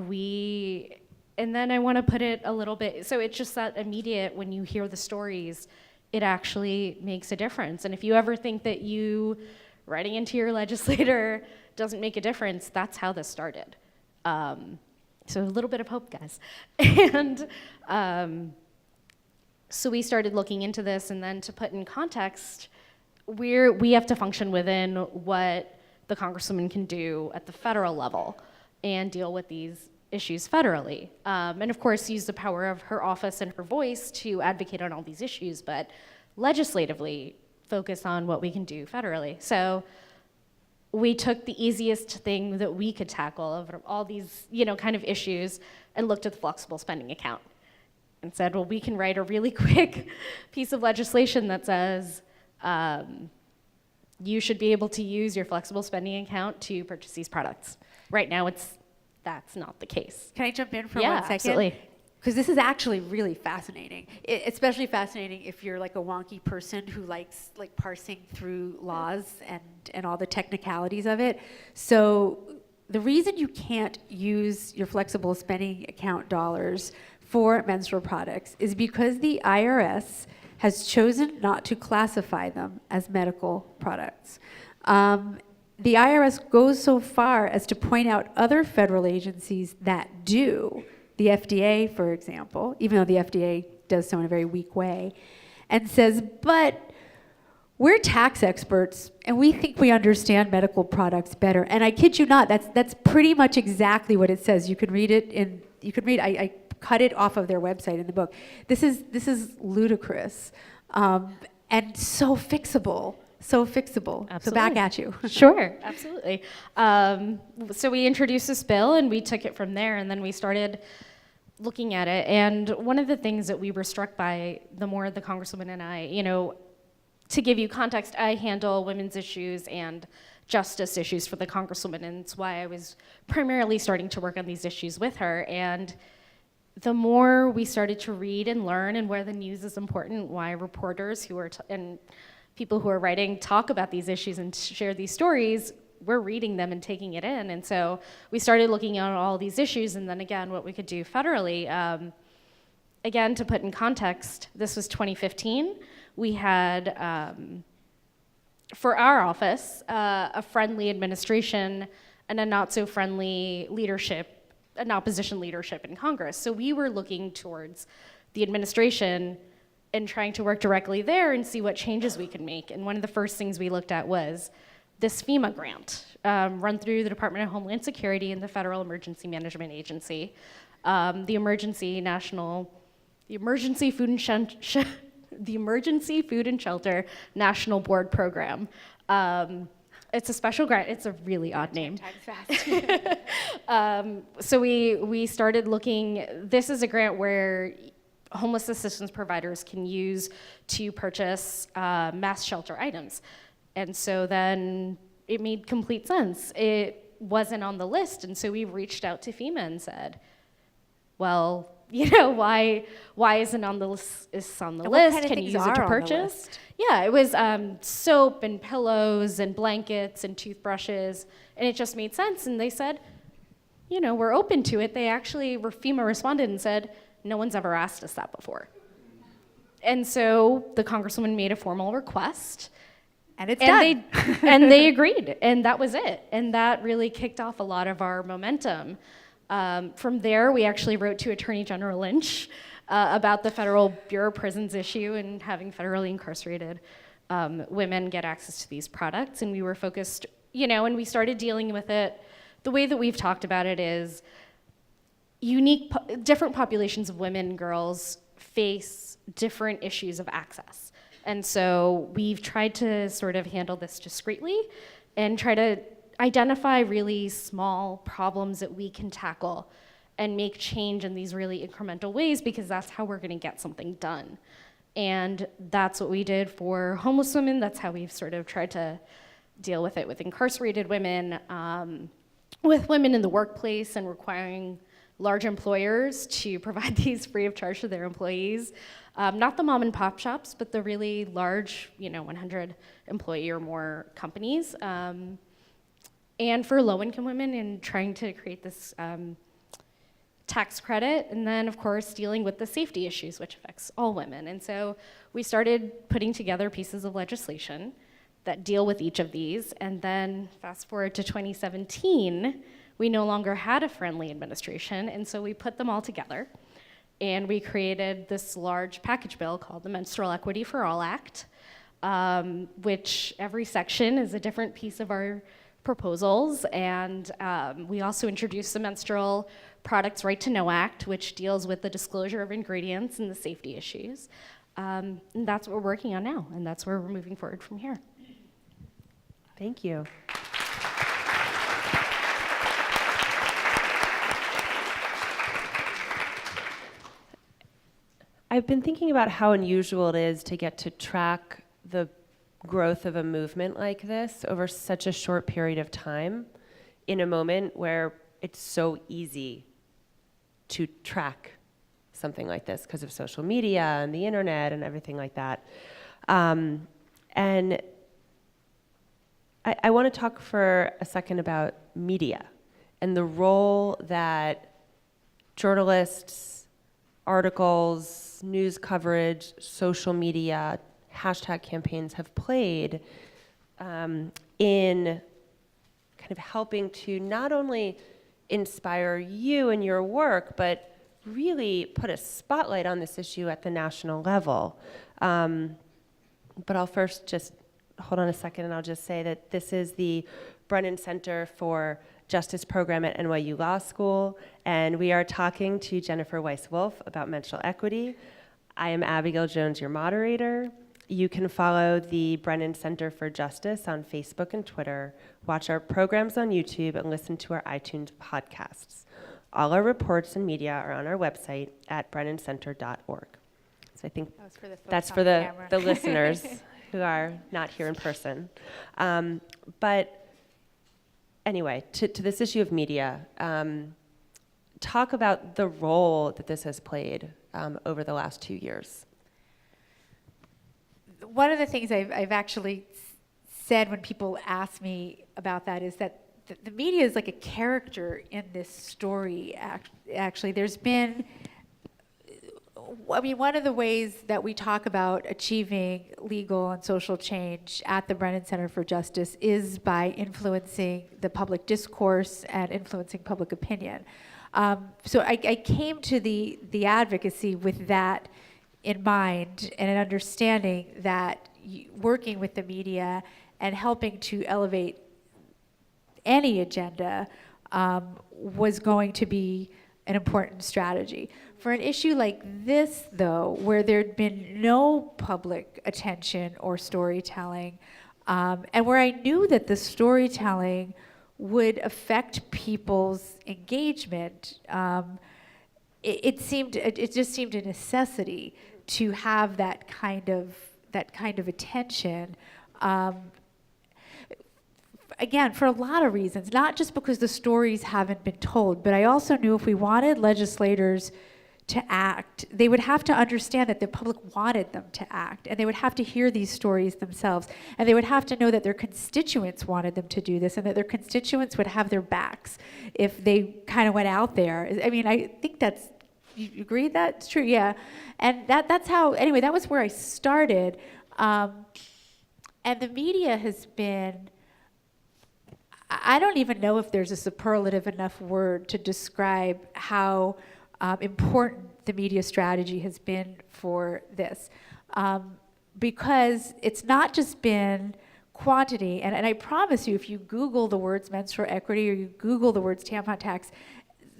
then I want to put it a little bit, so it's just that immediate, when you hear the stories, it actually makes a difference. And if you ever think that you writing into your legislator doesn't make a difference, that's how this started. So a little bit of hope, guys. And so we started looking into this, and then to put in context, we have to function within what the Congresswoman can do at the federal level and deal with these issues federally. And of course, use the power of her office and her voice to advocate on all these issues, but legislatively focus on what we can do federally. So we took the easiest thing that we could tackle of all these, kind of issues, and looked at the flexible spending account and said, well, we can write a really quick piece of legislation that says, you should be able to use your flexible spending account to purchase these products. Right now, that's not the case. Can I jump in for Yeah, 1 second? absolutely. because this is actually really fascinating. Especially fascinating if you're like a wonky person who likes like parsing through laws and all the technicalities of it. So the reason you can't use your flexible spending account dollars for menstrual products is because the IRS has chosen not to classify them as medical products. The IRS goes so far as to point out other federal agencies that do, the FDA, for example, even though the FDA does so in a very weak way, and says, but we're tax experts and we think we understand medical products better. And I kid you not, that's pretty much exactly what it says. You can read it I cut it off of their website in the book. This is ludicrous and so fixable. So fixable. Absolutely. So back at you. Sure, absolutely. So we introduced this bill and we took it from there, and then we started looking at it. And one of the things that we were struck by, the more the Congresswoman and I, to give you context, I handle women's issues and justice issues for the Congresswoman, and it's why I was primarily starting to work on these issues with her. And the more we started to read and learn and where the news is important, why reporters who are, and people who are writing talk about these issues and share these stories, we're reading them and taking it in. And so we started looking at all these issues, and then again, what we could do federally. Again, to put in context, this was 2015. We had, for our office, a friendly administration and a not so friendly leadership, an opposition leadership in Congress. So we were looking towards the administration and trying to work directly there and see what changes we could make. And one of the first things we looked at was this Fema Grant, run through the Department of Homeland Security and the Federal Emergency Management Agency, the Emergency Food and Shelter National Board Program. It's a special grant. It's a really odd name. 10 times fast. So we started looking. This is a grant where homeless assistance providers can use to purchase mass shelter items. And so then it made complete sense. It wasn't on the list, and so we reached out to FEMA and said, well, why isn't on the list? Is on the And what list? kind of Can you things use it to are on the purchase? list? Yeah, it was soap and pillows and blankets and toothbrushes, and it just made sense. And they said, we're open to it. FEMA responded and said, no one's ever asked us that before. And so the Congresswoman made a formal request. And it's done. And they agreed, and that was it. And that really kicked off a lot of our momentum. From there, we actually wrote to Attorney General Lynch about the Federal Bureau of Prisons issue and having federally incarcerated women get access to these products. And we were focused, and we started dealing with it. The way that we've talked about it is different populations of women and girls face different issues of access. And so we've tried to sort of handle this discreetly and try to identify really small problems that we can tackle and make change in these really incremental ways, because that's how we're going to get something done. And that's what we did for homeless women. That's how we've sort of tried to deal with it with incarcerated women, with women in the workplace and requiring large employers to provide these free of charge to their employees. Not the mom and pop shops, but the really large, 100 employee or more companies. And for low-income women, and trying to create this tax credit, and then of course dealing with the safety issues, which affects all women. And so we started putting together pieces of legislation that deal with each of these, and then fast forward to 2017, we no longer had a friendly administration, and so we put them all together, and we created this large package bill called the Menstrual Equity for All Act, which every section is a different piece of our proposals. And we also introduced the Menstrual Products Right to Know Act, which deals with the disclosure of ingredients and the safety issues. And that's what we're working on now, and that's where we're moving forward from here. Thank you. I've been thinking about how unusual it is to get to track the growth of a movement like this over such a short period of time, in a moment where it's so easy to track something like this because of social media and the internet and everything like that. And I want to talk for a second about media and the role that journalists, articles, news coverage, social media, hashtag campaigns have played in kind of helping to not only inspire you in your work, but really put a spotlight on this issue at the national level. But I'll first just hold on a second and I'll just say that this is the Brennan Center for Justice program at NYU Law School, and we are talking to Jennifer Weiss-Wolf about menstrual equity. I am Abigail Jones, your moderator. You can follow the Brennan Center for Justice on Facebook and Twitter, watch our programs on YouTube, and listen to our iTunes podcasts. All our reports and media are on our website at brennancenter.org. So I think that's for the listeners who are not here in person. But anyway, to this issue of media, talk about the role that this has played over the last 2 years. One of the things I've actually said when people ask me about that is that the media is like a character in this story. Actually, there's been, I mean, one of the ways that we talk about achieving legal and social change at the Brennan Center for Justice is by influencing the public discourse and influencing public opinion. So I came to the advocacy with that in mind and an understanding that working with the media and helping to elevate any agenda was going to be an important strategy. For an issue like this, though, where there'd been no public attention or storytelling, and where I knew that the storytelling would affect people's engagement, it just seemed a necessity to have that kind of attention. Again, for a lot of reasons, not just because the stories haven't been told, but I also knew if we wanted legislators to act, they would have to understand that the public wanted them to act, and they would have to hear these stories themselves, and they would have to know that their constituents wanted them to do this, and that their constituents would have their backs if they kind of went out there. I mean, I think that's, you agree that's true? Yeah. And that's how, anyway, that was where I started. And the media has been, I don't even know if there's a superlative enough word to describe how important the media strategy has been for this. Because it's not just been quantity, and I promise you, if you Google the words menstrual equity or you Google the words tampon tax,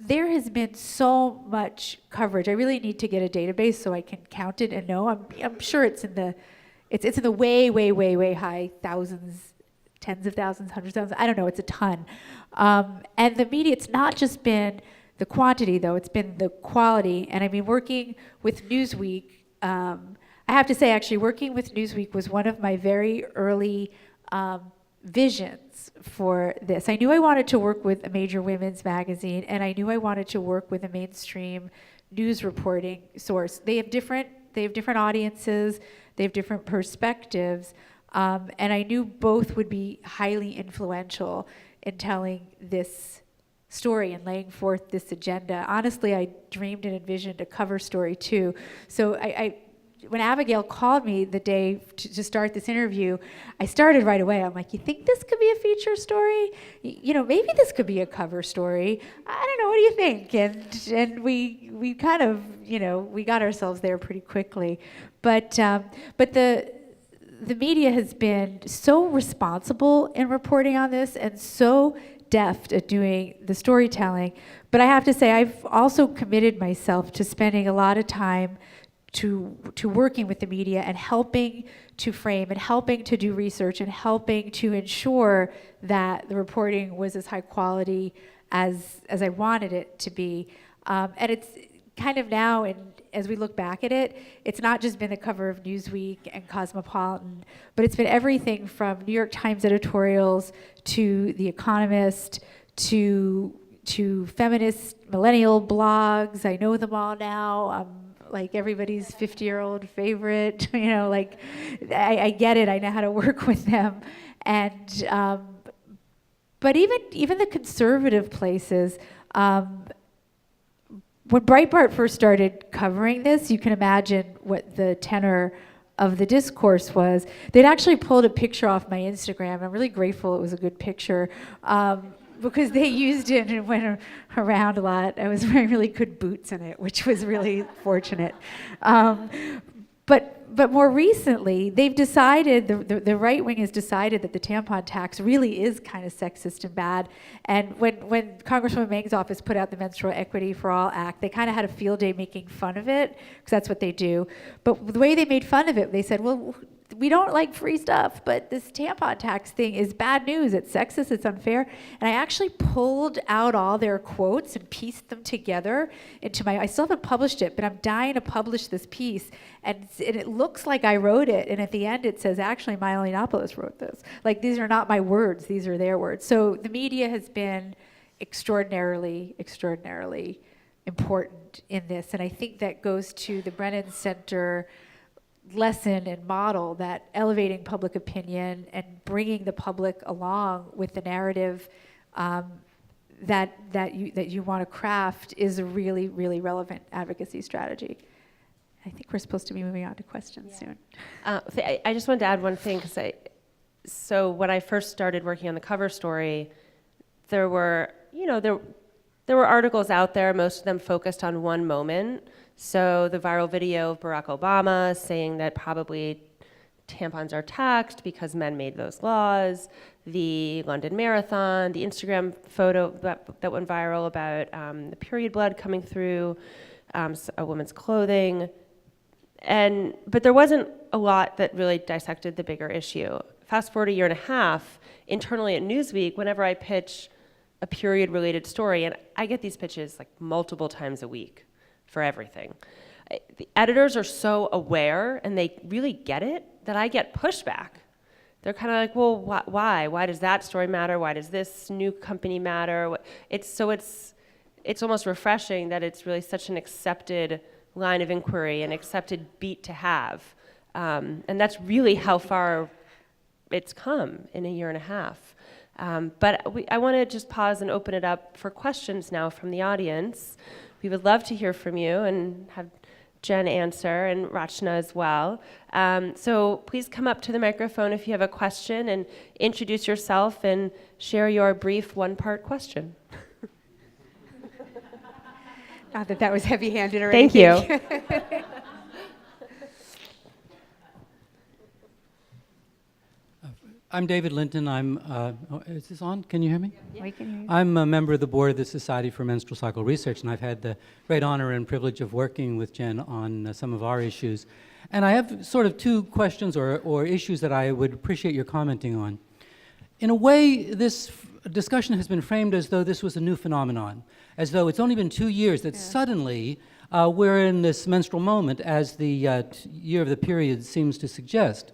there has been so much coverage. I really need to get a database so I can count it and know. I'm sure it's in the way high thousands, tens of thousands, hundreds of thousands. I don't know. It's a ton. And the media, it's not just been the quantity, though. It's been the quality. And I mean, working with Newsweek, I have to say, actually, working with Newsweek was one of my very early visions for this. I knew I wanted to work with a major women's magazine, and I knew I wanted to work with a mainstream news reporting source. They have different audiences, they have different perspectives, and I knew both would be highly influential in telling this story and laying forth this agenda. Honestly, I dreamed and envisioned a cover story too. So when Abigail called me the day to start this interview, I started right away. I'm like, you think this could be a feature story? You know, maybe this could be a cover story. I don't know, what do you think? And we kind of, we got ourselves there pretty quickly. But the media has been so responsible in reporting on this and so deft at doing the storytelling. But I have to say, I've also committed myself to spending a lot of time to working with the media and helping to frame and helping to do research and helping to ensure that the reporting was as high quality as I wanted it to be. And it's kind of now, and as we look back at it, it's not just been the cover of Newsweek and Cosmopolitan, but it's been everything from New York Times editorials to The Economist to to feminist millennial blogs. I know them all now. I'm like everybody's 50-year-old favorite. Like I get it. I know how to work with them. And but even the conservative places. When Breitbart first started covering this, you can imagine what the tenor of the discourse was. They'd actually pulled a picture off my Instagram. I'm really grateful it was a good picture because they used it and it went around a lot. I was wearing really good boots in it, which was really fortunate. But more recently, they've decided, the right wing has decided that the tampon tax really is kind of sexist and bad. And when Congresswoman Meng's office put out the Menstrual Equity for All Act, they kind of had a field day making fun of it, because that's what they do. But the way they made fun of it, they said, well, we don't like free stuff, but this tampon tax thing is bad news. It's sexist, it's unfair. And I actually pulled out all their quotes and pieced them together into I still haven't published it, but I'm dying to publish this piece. And it looks like I wrote it. And at the end it says, actually, Maya Yiannopoulos wrote this. Like, these are not my words, these are their words. So the media has been extraordinarily, extraordinarily important in this. And I think that goes to the Brennan Center lesson and model that elevating public opinion and bringing the public along with the narrative that you want to craft is a really, really relevant advocacy strategy. I think we're supposed to be moving on to questions soon. I just wanted to add one thing, so when I first started working on the cover story, there were articles out there, most of them focused on one moment. So the viral video of Barack Obama saying that probably tampons are taxed because men made those laws, the London Marathon, the Instagram photo that went viral about the period blood coming through a woman's clothing. But there wasn't a lot that really dissected the bigger issue. Fast forward a year and a half, internally at Newsweek, whenever I pitch a period-related story, and I get these pitches like multiple times a week for everything. The editors are so aware and they really get it that I get pushback. They're kind of like, well, why? Why does that story matter? Why does this new company matter? It's almost refreshing that it's really such an accepted line of inquiry, an accepted beat to have. And that's really how far it's come in a year and a half. But I want to just pause and open it up for questions now from the audience. We would love to hear from you and have Jen answer, and Rachna as well. So please come up to the microphone if you have a question and introduce yourself and share your brief one-part question. Not that was heavy-handed or Thank anything. you. I'm David Linton. Is this on? Can you hear me? Yeah. We can hear you. I'm a member of the board of the Society for Menstrual Cycle Research, and I've had the great honor and privilege of working with Jen on some of our issues. And I have sort of two questions or issues that I would appreciate your commenting on. In a way, this discussion has been framed as though this was a new phenomenon, as though it's only been 2 years that suddenly we're in this menstrual moment, as the year of the period seems to suggest.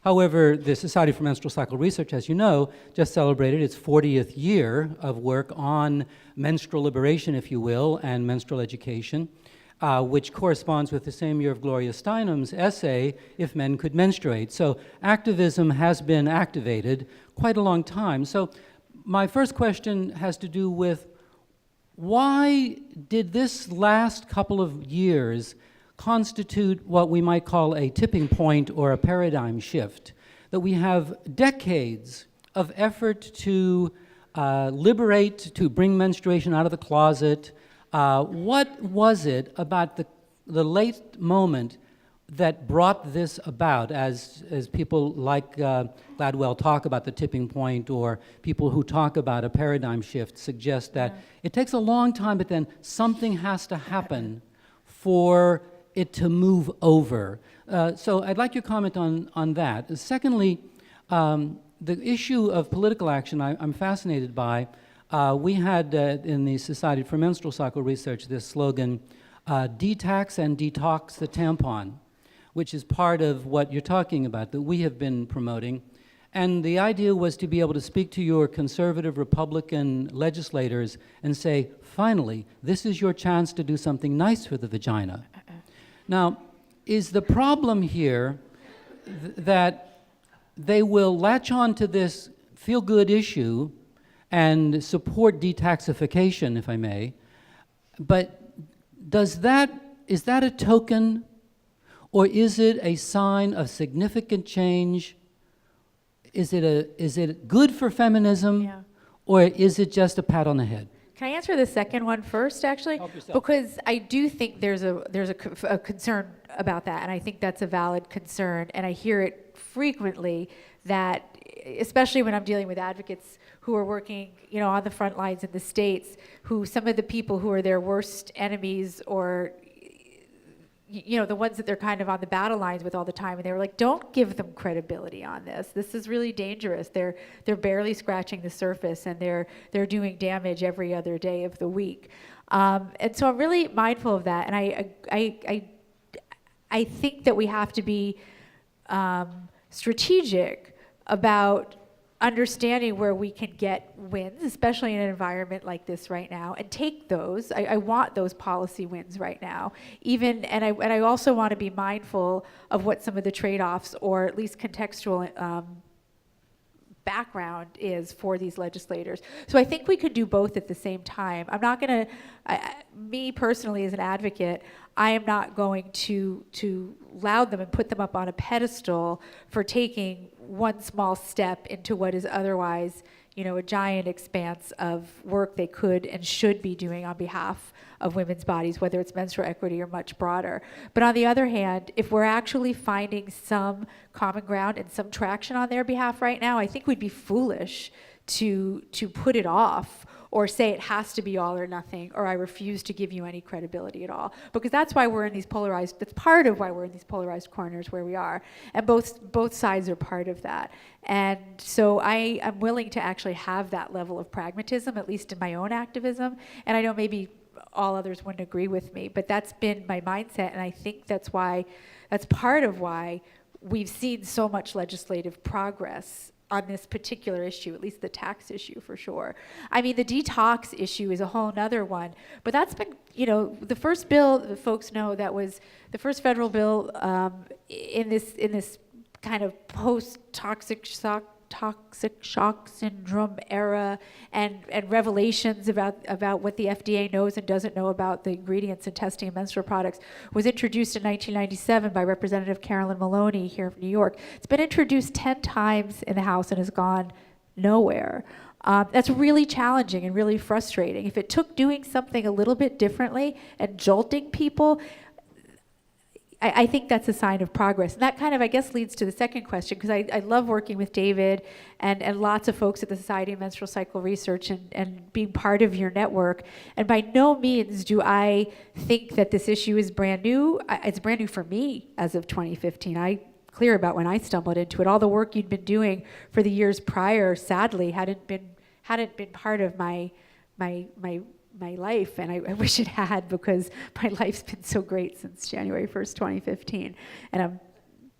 However, the Society for Menstrual Cycle Research, as you know, just celebrated its 40th year of work on menstrual liberation, if you will, and menstrual education, which corresponds with the same year of Gloria Steinem's essay, If Men Could Menstruate. So activism has been activated quite a long time. So my first question has to do with, why did this last couple of years constitute what we might call a tipping point or a paradigm shift? That we have decades of effort to liberate, to bring menstruation out of the closet. What was it about the late moment that brought this about, as people like Gladwell talk about the tipping point, or people who talk about a paradigm shift suggest that it takes a long time, but then something has to happen for it to move over. So I'd like your comment on that. Secondly, the issue of political action I'm fascinated by. We had in the Society for Menstrual Cycle Research this slogan, detax and detox the tampon, which is part of what you're talking about, that we have been promoting. And the idea was to be able to speak to your conservative Republican legislators and say, finally, this is your chance to do something nice for the vagina. Now, is the problem here that they will latch on to this feel-good issue and support detoxification, if I may, but is that a token, or is it a sign of significant change? Is it good for feminism, Yeah. or is it just a pat on the head? Can I answer the second one first, actually? Help yourself. Because I do think there's a concern about that, and I think that's a valid concern, and I hear it frequently that, especially when I'm dealing with advocates who are working, on the front lines in the States, who some of the people who are their worst enemies or the ones that they're kind of on the battle lines with all the time, and they were like, don't give them credibility on this. This is really dangerous. They're barely scratching the surface, and they're doing damage every other day of the week. And so I'm really mindful of that, and I think that we have to be strategic about understanding where we can get wins, especially in an environment like this right now, and take those. I want those policy wins right now. And I also want to be mindful of what some of the trade-offs, or at least contextual background is for these legislators. So I think we could do both at the same time. I'm not going to, me personally as an advocate, I am not going to laud them and put them up on a pedestal for taking one small step into what is otherwise, a giant expanse of work they could and should be doing on behalf of women's bodies, whether it's menstrual equity or much broader. But on the other hand, if we're actually finding some common ground and some traction on their behalf right now, I think we'd be foolish to put it off or say it has to be all or nothing, or I refuse to give you any credibility at all. Because that's why we're in these polarized, that's part of why we're in these polarized corners where we are. And both sides are part of that. And so I am willing to actually have that level of pragmatism, at least in my own activism. And I know maybe all others wouldn't agree with me, but that's been my mindset, and I think that's part of why we've seen so much legislative progress on this particular issue, at least the tax issue for sure. I mean, the detox issue is a whole nother one, but that's been, the first bill, the folks know, that was the first federal bill in this kind of post-toxic shock syndrome era, and revelations about what the FDA knows and doesn't know about the ingredients and testing of menstrual products, was introduced in 1997 by Representative Carolyn Maloney here from New York. It's been introduced 10 times in the House and has gone nowhere. That's really challenging and really frustrating. If it took doing something a little bit differently and jolting people, I think that's a sign of progress. And that kind of, I guess, leads to the second question, because I love working with David and lots of folks at the Society of Menstrual Cycle Research and being part of your network. And by no means do I think that this issue is brand new. It's brand new for me as of 2015. I'm clear about when I stumbled into it. All the work you'd been doing for the years prior, sadly, hadn't been part of my life, and I wish it had, because my life's been so great since January 1st, 2015, and I'm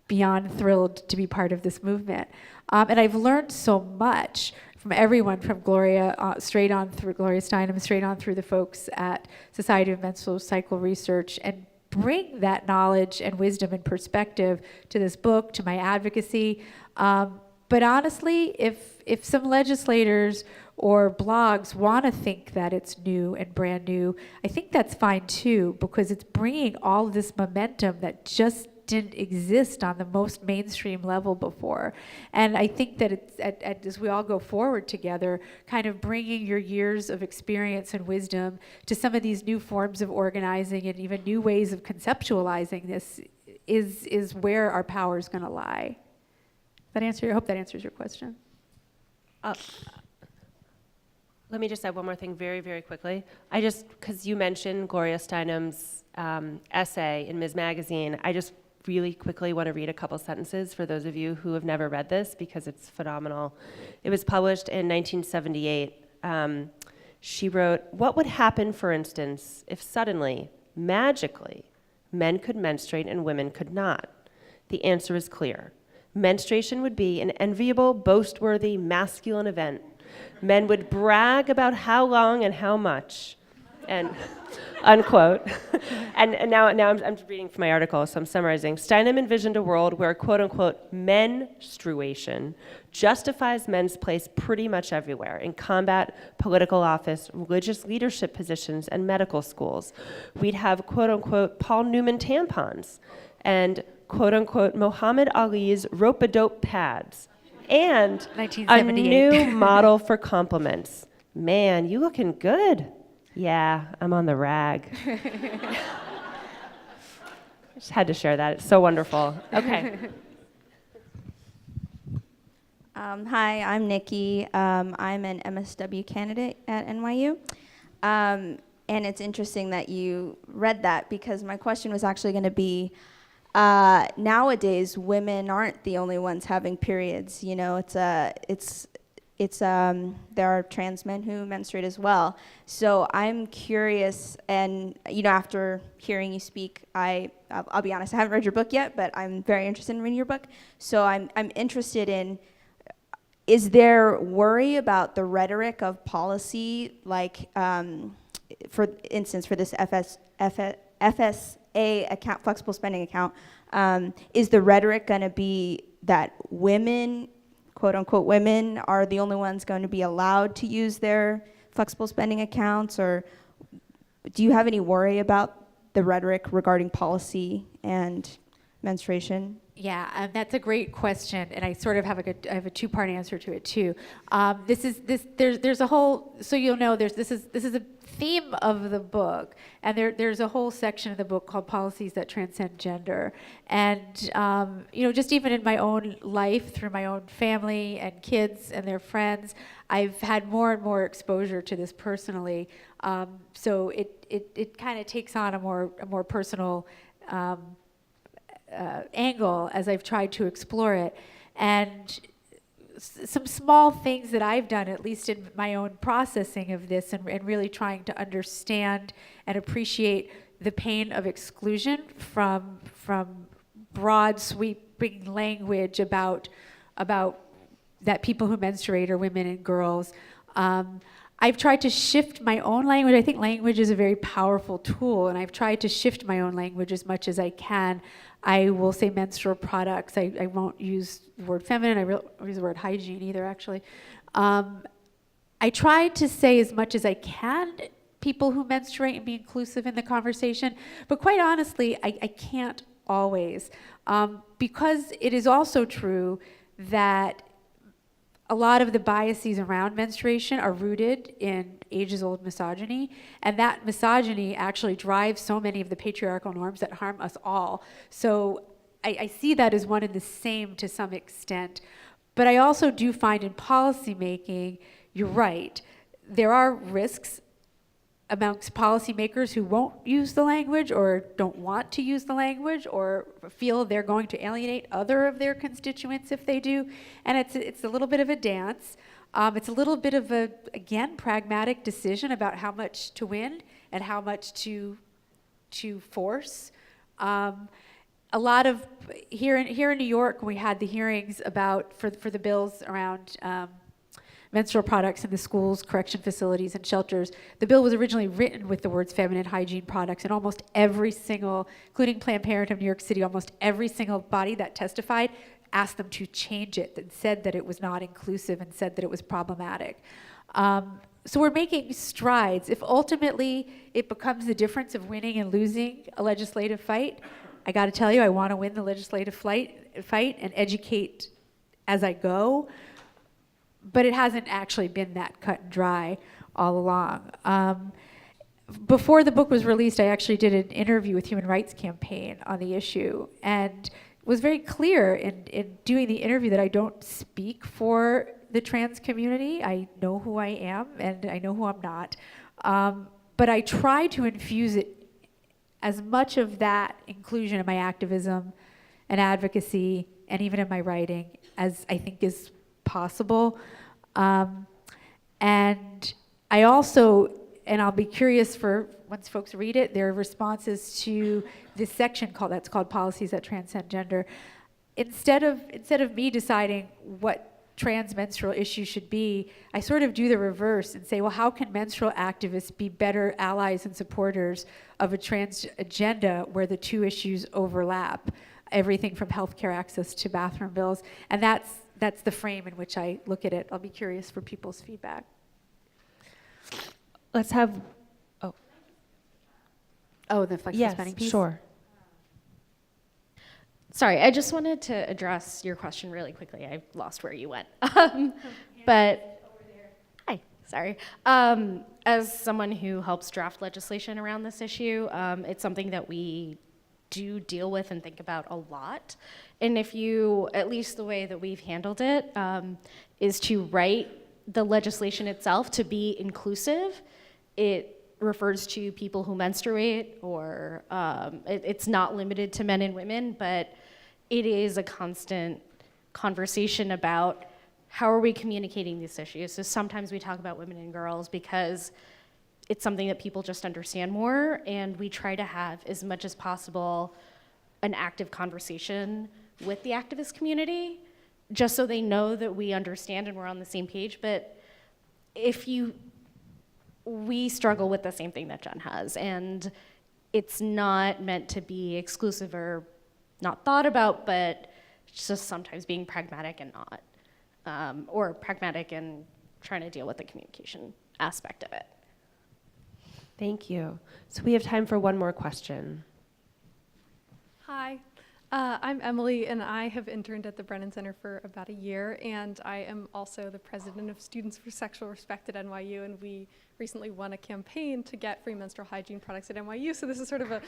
beyond thrilled to be part of this movement. And I've learned so much from everyone, from Gloria straight on through Gloria Steinem, straight on through the folks at Society of Menstrual Cycle Research, and bring that knowledge and wisdom and perspective to this book, to my advocacy. But honestly, if some legislators or blogs want to think that it's new and brand new, I think that's fine too, because it's bringing all this momentum that just didn't exist on the most mainstream level before. And I think that it's, as we all go forward together, kind of bringing your years of experience and wisdom to some of these new forms of organizing and even new ways of conceptualizing this is where our power is going to lie. I hope that answers your question. Let me just add one more thing very, very quickly. Because you mentioned Gloria Steinem's essay in Ms. Magazine, I just really quickly want to read a couple sentences for those of you who have never read this, because it's phenomenal. It was published in 1978. She wrote, "What would happen, for instance, if suddenly, magically, men could menstruate and women could not? The answer is clear. Menstruation would be an enviable, boast-worthy, masculine event. Men would brag about how long and how much, and unquote. and now I'm reading from my article, so I'm summarizing. Steinem envisioned a world where, quote unquote, menstruation justifies men's place pretty much everywhere, in combat, political office, religious leadership positions, and medical schools. We'd have, quote unquote, Paul Newman tampons, and quote unquote, Muhammad Ali's rope-a-dope pads, and a 1978. new model for compliments. Man, you looking good. Yeah, I'm on the rag. Just had to share that. It's so wonderful. Okay. Hi, I'm Nikki. I'm an MSW candidate at NYU. And it's interesting that you read that because my question was actually going to be, nowadays women aren't the only ones having periods. You know, there are trans men who menstruate as well. So I'm curious, and you know, after hearing you speak, I'll be honest, I haven't read your book yet, but I'm very interested in reading your book. So I'm interested in, is there worry about the rhetoric of policy, like, for instance, for this FSA account, flexible spending account, is the rhetoric going to be that women, quote unquote women, are the only ones going to be allowed to use their flexible spending accounts? Or do you have any worry about the rhetoric regarding policy and menstruation? Yeah, that's a great question, and I sort of have I have a two-part answer to it too. There's a whole, so you'll know, this is a theme of the book, and there's a whole section of the book called Policies That Transcend Gender, and you know, just even in my own life, through my own family and kids and their friends, I've had more and more exposure to this personally. So it kind of takes on a more personal angle as I've tried to explore it. And some small things that I've done, at least in my own processing of this, and really trying to understand and appreciate the pain of exclusion from broad sweeping language about that people who menstruate are women and girls. I've tried to shift my own language. I think language is a very powerful tool, and I've tried to shift my own language as much as I can. I will say menstrual products. I won't use the word feminine. I won't use the word hygiene either, actually. I try to say as much as I can people who menstruate and be inclusive in the conversation, but quite honestly, I can't always. Because it is also true that a lot of the biases around menstruation are rooted in ages-old misogyny, and that misogyny actually drives so many of the patriarchal norms that harm us all. So I see that as one and the same to some extent. But I also do find in policymaking, you're right, there are risks amongst policymakers who won't use the language or don't want to use the language or feel they're going to alienate other of their constituents if they do. And it's a little bit of a dance. It's a little bit of a, again, pragmatic decision about how much to win and how much to force. A lot of, here in New York, we had the hearings for the bills around menstrual products in the schools, correction facilities, and shelters. The bill was originally written with the words feminine hygiene products, and almost every single, including Planned Parenthood of New York City, almost every single body that testified asked them to change it, and said that it was not inclusive and said that it was problematic. So we're making strides. If ultimately it becomes the difference of winning and losing a legislative fight, I gotta tell you, I wanna win the legislative fight and educate as I go. But it hasn't actually been that cut and dry all along. Before the book was released, I actually did an interview with Human Rights Campaign on the issue, and was very clear in doing the interview that I don't speak for the trans community. I know who I am, and I know who I'm not. But I try to infuse it, as much of that inclusion in my activism and advocacy, and even in my writing, as I think is possible. And I also, and I'll be curious for once folks read it, their responses to this section that's called Policies That Transcend Gender. instead of me deciding what transmenstrual issues should be, I sort of do the reverse and say, well, how can menstrual activists be better allies and supporters of a trans agenda where the two issues overlap? Everything from healthcare access to bathroom bills. And that's the frame in which I look at it. I'll be curious for people's feedback. Let's have, The flexible spending piece? Sure. Sorry, I just wanted to address your question really quickly. I lost where you went. But, hi, sorry. As someone who helps draft legislation around this issue, it's something that we do deal with and think about a lot. And if you, at least the way that we've handled it, is to write the legislation itself to be inclusive. It refers to people who menstruate, or it's not limited to men and women, but it is a constant conversation about how are we communicating these issues. So sometimes we talk about women and girls because it's something that people just understand more, and we try to have, as much as possible, an active conversation with the activist community, just so they know that we understand and we're on the same page. But we struggle with the same thing that Jen has, and it's not meant to be exclusive or not thought about, but just sometimes being pragmatic and not, or pragmatic and trying to deal with the communication aspect of it. Thank you. So we have time for one more question. Hi, I'm Emily, and I have interned at the Brennan Center for about a year, and I am also the president of Students for Sexual Respect at NYU, and we recently won a campaign to get free menstrual hygiene products at NYU, so this is sort of a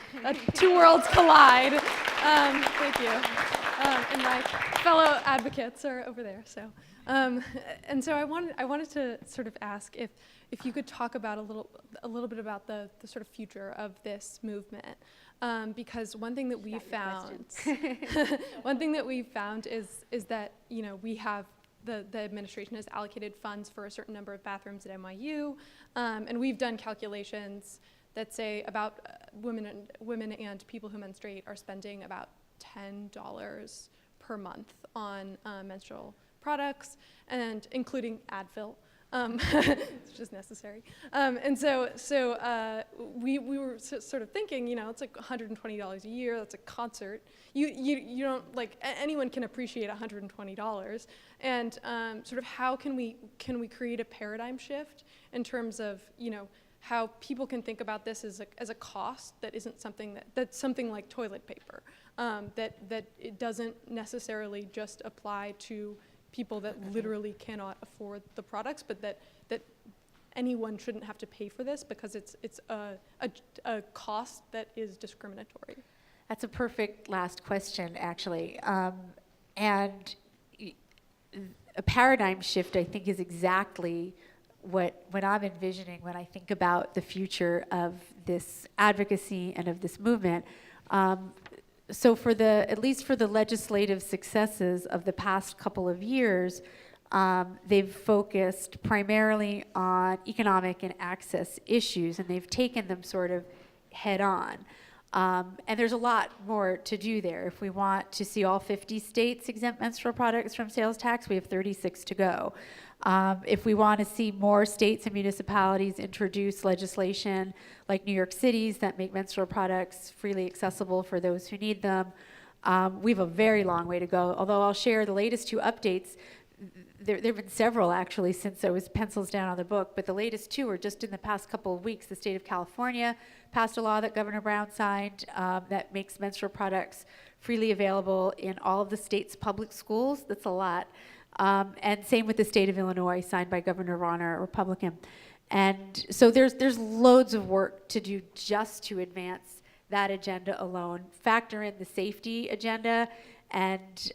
two worlds collide. Thank you. And my fellow advocates are over there, so. And so I wanted to sort of ask if you could talk about a little bit about the sort of future of this movement. Because one thing that we found, is that, you know, we have the administration has allocated funds for a certain number of bathrooms at NYU, and we've done calculations that say about women and people who menstruate are spending about $10 per month on menstrual products, and including Advil. It's just necessary. And so we were sort of thinking, you know, it's like $120 a year, that's a concert. You don't, like, anyone can appreciate $120. And sort of how can we create a paradigm shift in terms of, you know, how people can think about this as a cost that isn't something that's something like toilet paper, that it doesn't necessarily just apply to people that literally cannot afford the products, but that anyone shouldn't have to pay for this because it's a cost that is discriminatory. That's a perfect last question, actually. And a paradigm shift, I think, is exactly what I'm envisioning when I think about the future of this advocacy and of this movement. So at least for the legislative successes of the past couple of years, they've focused primarily on economic and access issues, and they've taken them sort of head on. And there's a lot more to do there. If we want to see all 50 states exempt menstrual products from sales tax, we have 36 to go. If we want to see more states and municipalities introduce legislation like New York City's that make menstrual products freely accessible for those who need them, we have a very long way to go. Although I'll share the latest two updates. There have been several, actually, since I was pencils down on the book, but the latest two are just in the past couple of weeks. The state of California passed a law that Governor Brown signed that makes menstrual products freely available in all of the state's public schools. That's a lot. And same with the state of Illinois, signed by Governor Rauner, a Republican. And so there's loads of work to do just to advance that agenda alone. Factor in the safety agenda and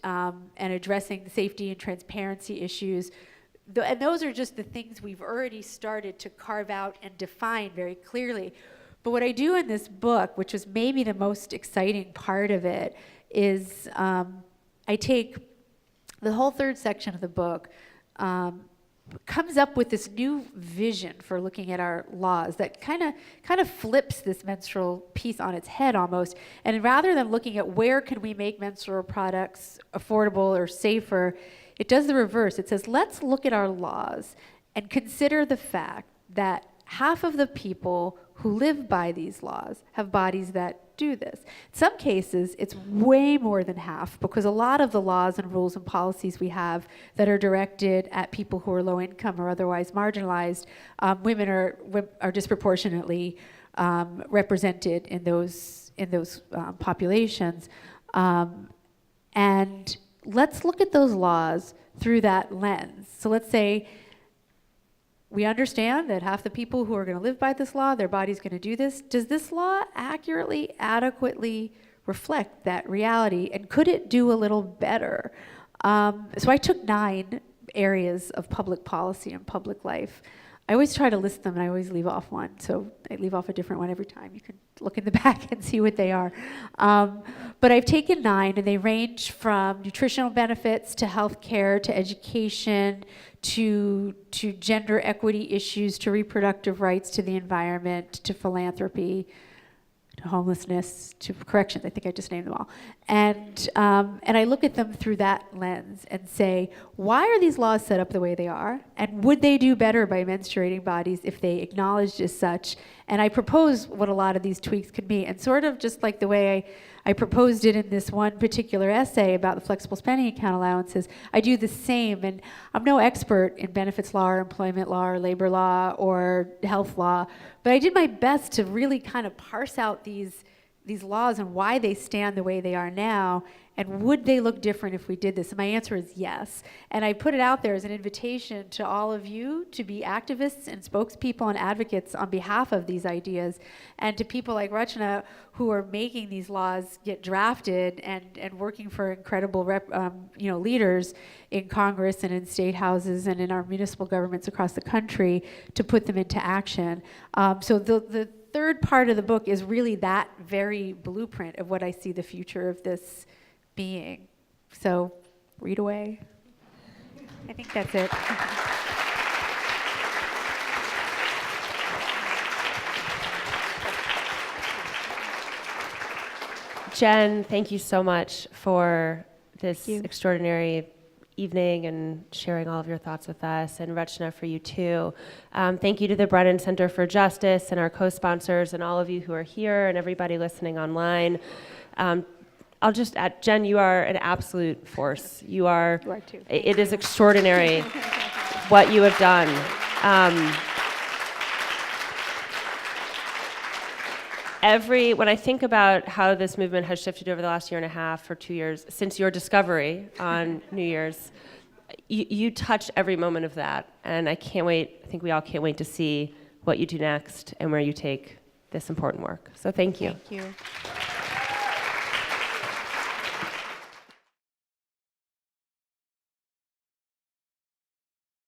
addressing the safety and transparency issues. And those are just the things we've already started to carve out and define very clearly. But what I do in this book, which was maybe the most exciting part of it, is I take the whole third section of the book comes up with this new vision for looking at our laws that kind of flips this menstrual piece on its head almost. And rather than looking at where can we make menstrual products affordable or safer, it does the reverse. It says, let's look at our laws and consider the fact that half of the people who live by these laws have bodies that do this. In some cases, it's way more than half, because a lot of the laws and rules and policies we have that are directed at people who are low income or otherwise marginalized, women are disproportionately represented in those populations. And let's look at those laws through that lens. So let's say we understand that half the people who are going to live by this law, their body's going to do this. Does this law accurately, adequately reflect that reality? And could it do a little better? So I took 9 areas of public policy and public life. I always try to list them, and I always leave off one. So I leave off a different one every time. You can look in the back and see what they are. But I've taken 9, and they range from nutritional benefits to healthcare to education to gender equity issues, to reproductive rights, to the environment, to philanthropy, to homelessness, to corrections. I think I just named them all. And I look at them through that lens and say, why are these laws set up the way they are? And would they do better by menstruating bodies if they acknowledged as such? And I propose what a lot of these tweaks could be. And sort of just like the way I proposed it in this one particular essay about the flexible spending account allowances, I do the same. And I'm no expert in benefits law or employment law or labor law or health law, but I did my best to really kind of parse out these laws and why they stand the way they are now, and would they look different if we did this? And my answer is yes. And I put it out there as an invitation to all of you to be activists and spokespeople and advocates on behalf of these ideas, and to people like Rachna who are making these laws get drafted and working for incredible leaders in Congress and in state houses and in our municipal governments across the country to put them into action. So the third part of the book is really that very blueprint of what I see the future of this being. So read away. I think that's it. Jen, thank you so much for this extraordinary evening and sharing all of your thoughts with us, and Rachna, for you too. Thank you to the Brennan Center for Justice and our co-sponsors and all of you who are here and everybody listening online. I'll just add, Jen, you are an absolute force. You are too. It is extraordinary what you have done. When I think about how this movement has shifted over the last 1.5 or 2 years, since your discovery on New Year's, you touch every moment of that. And I can't wait, I think we all can't wait to see what you do next and where you take this important work. So thank you. Thank you.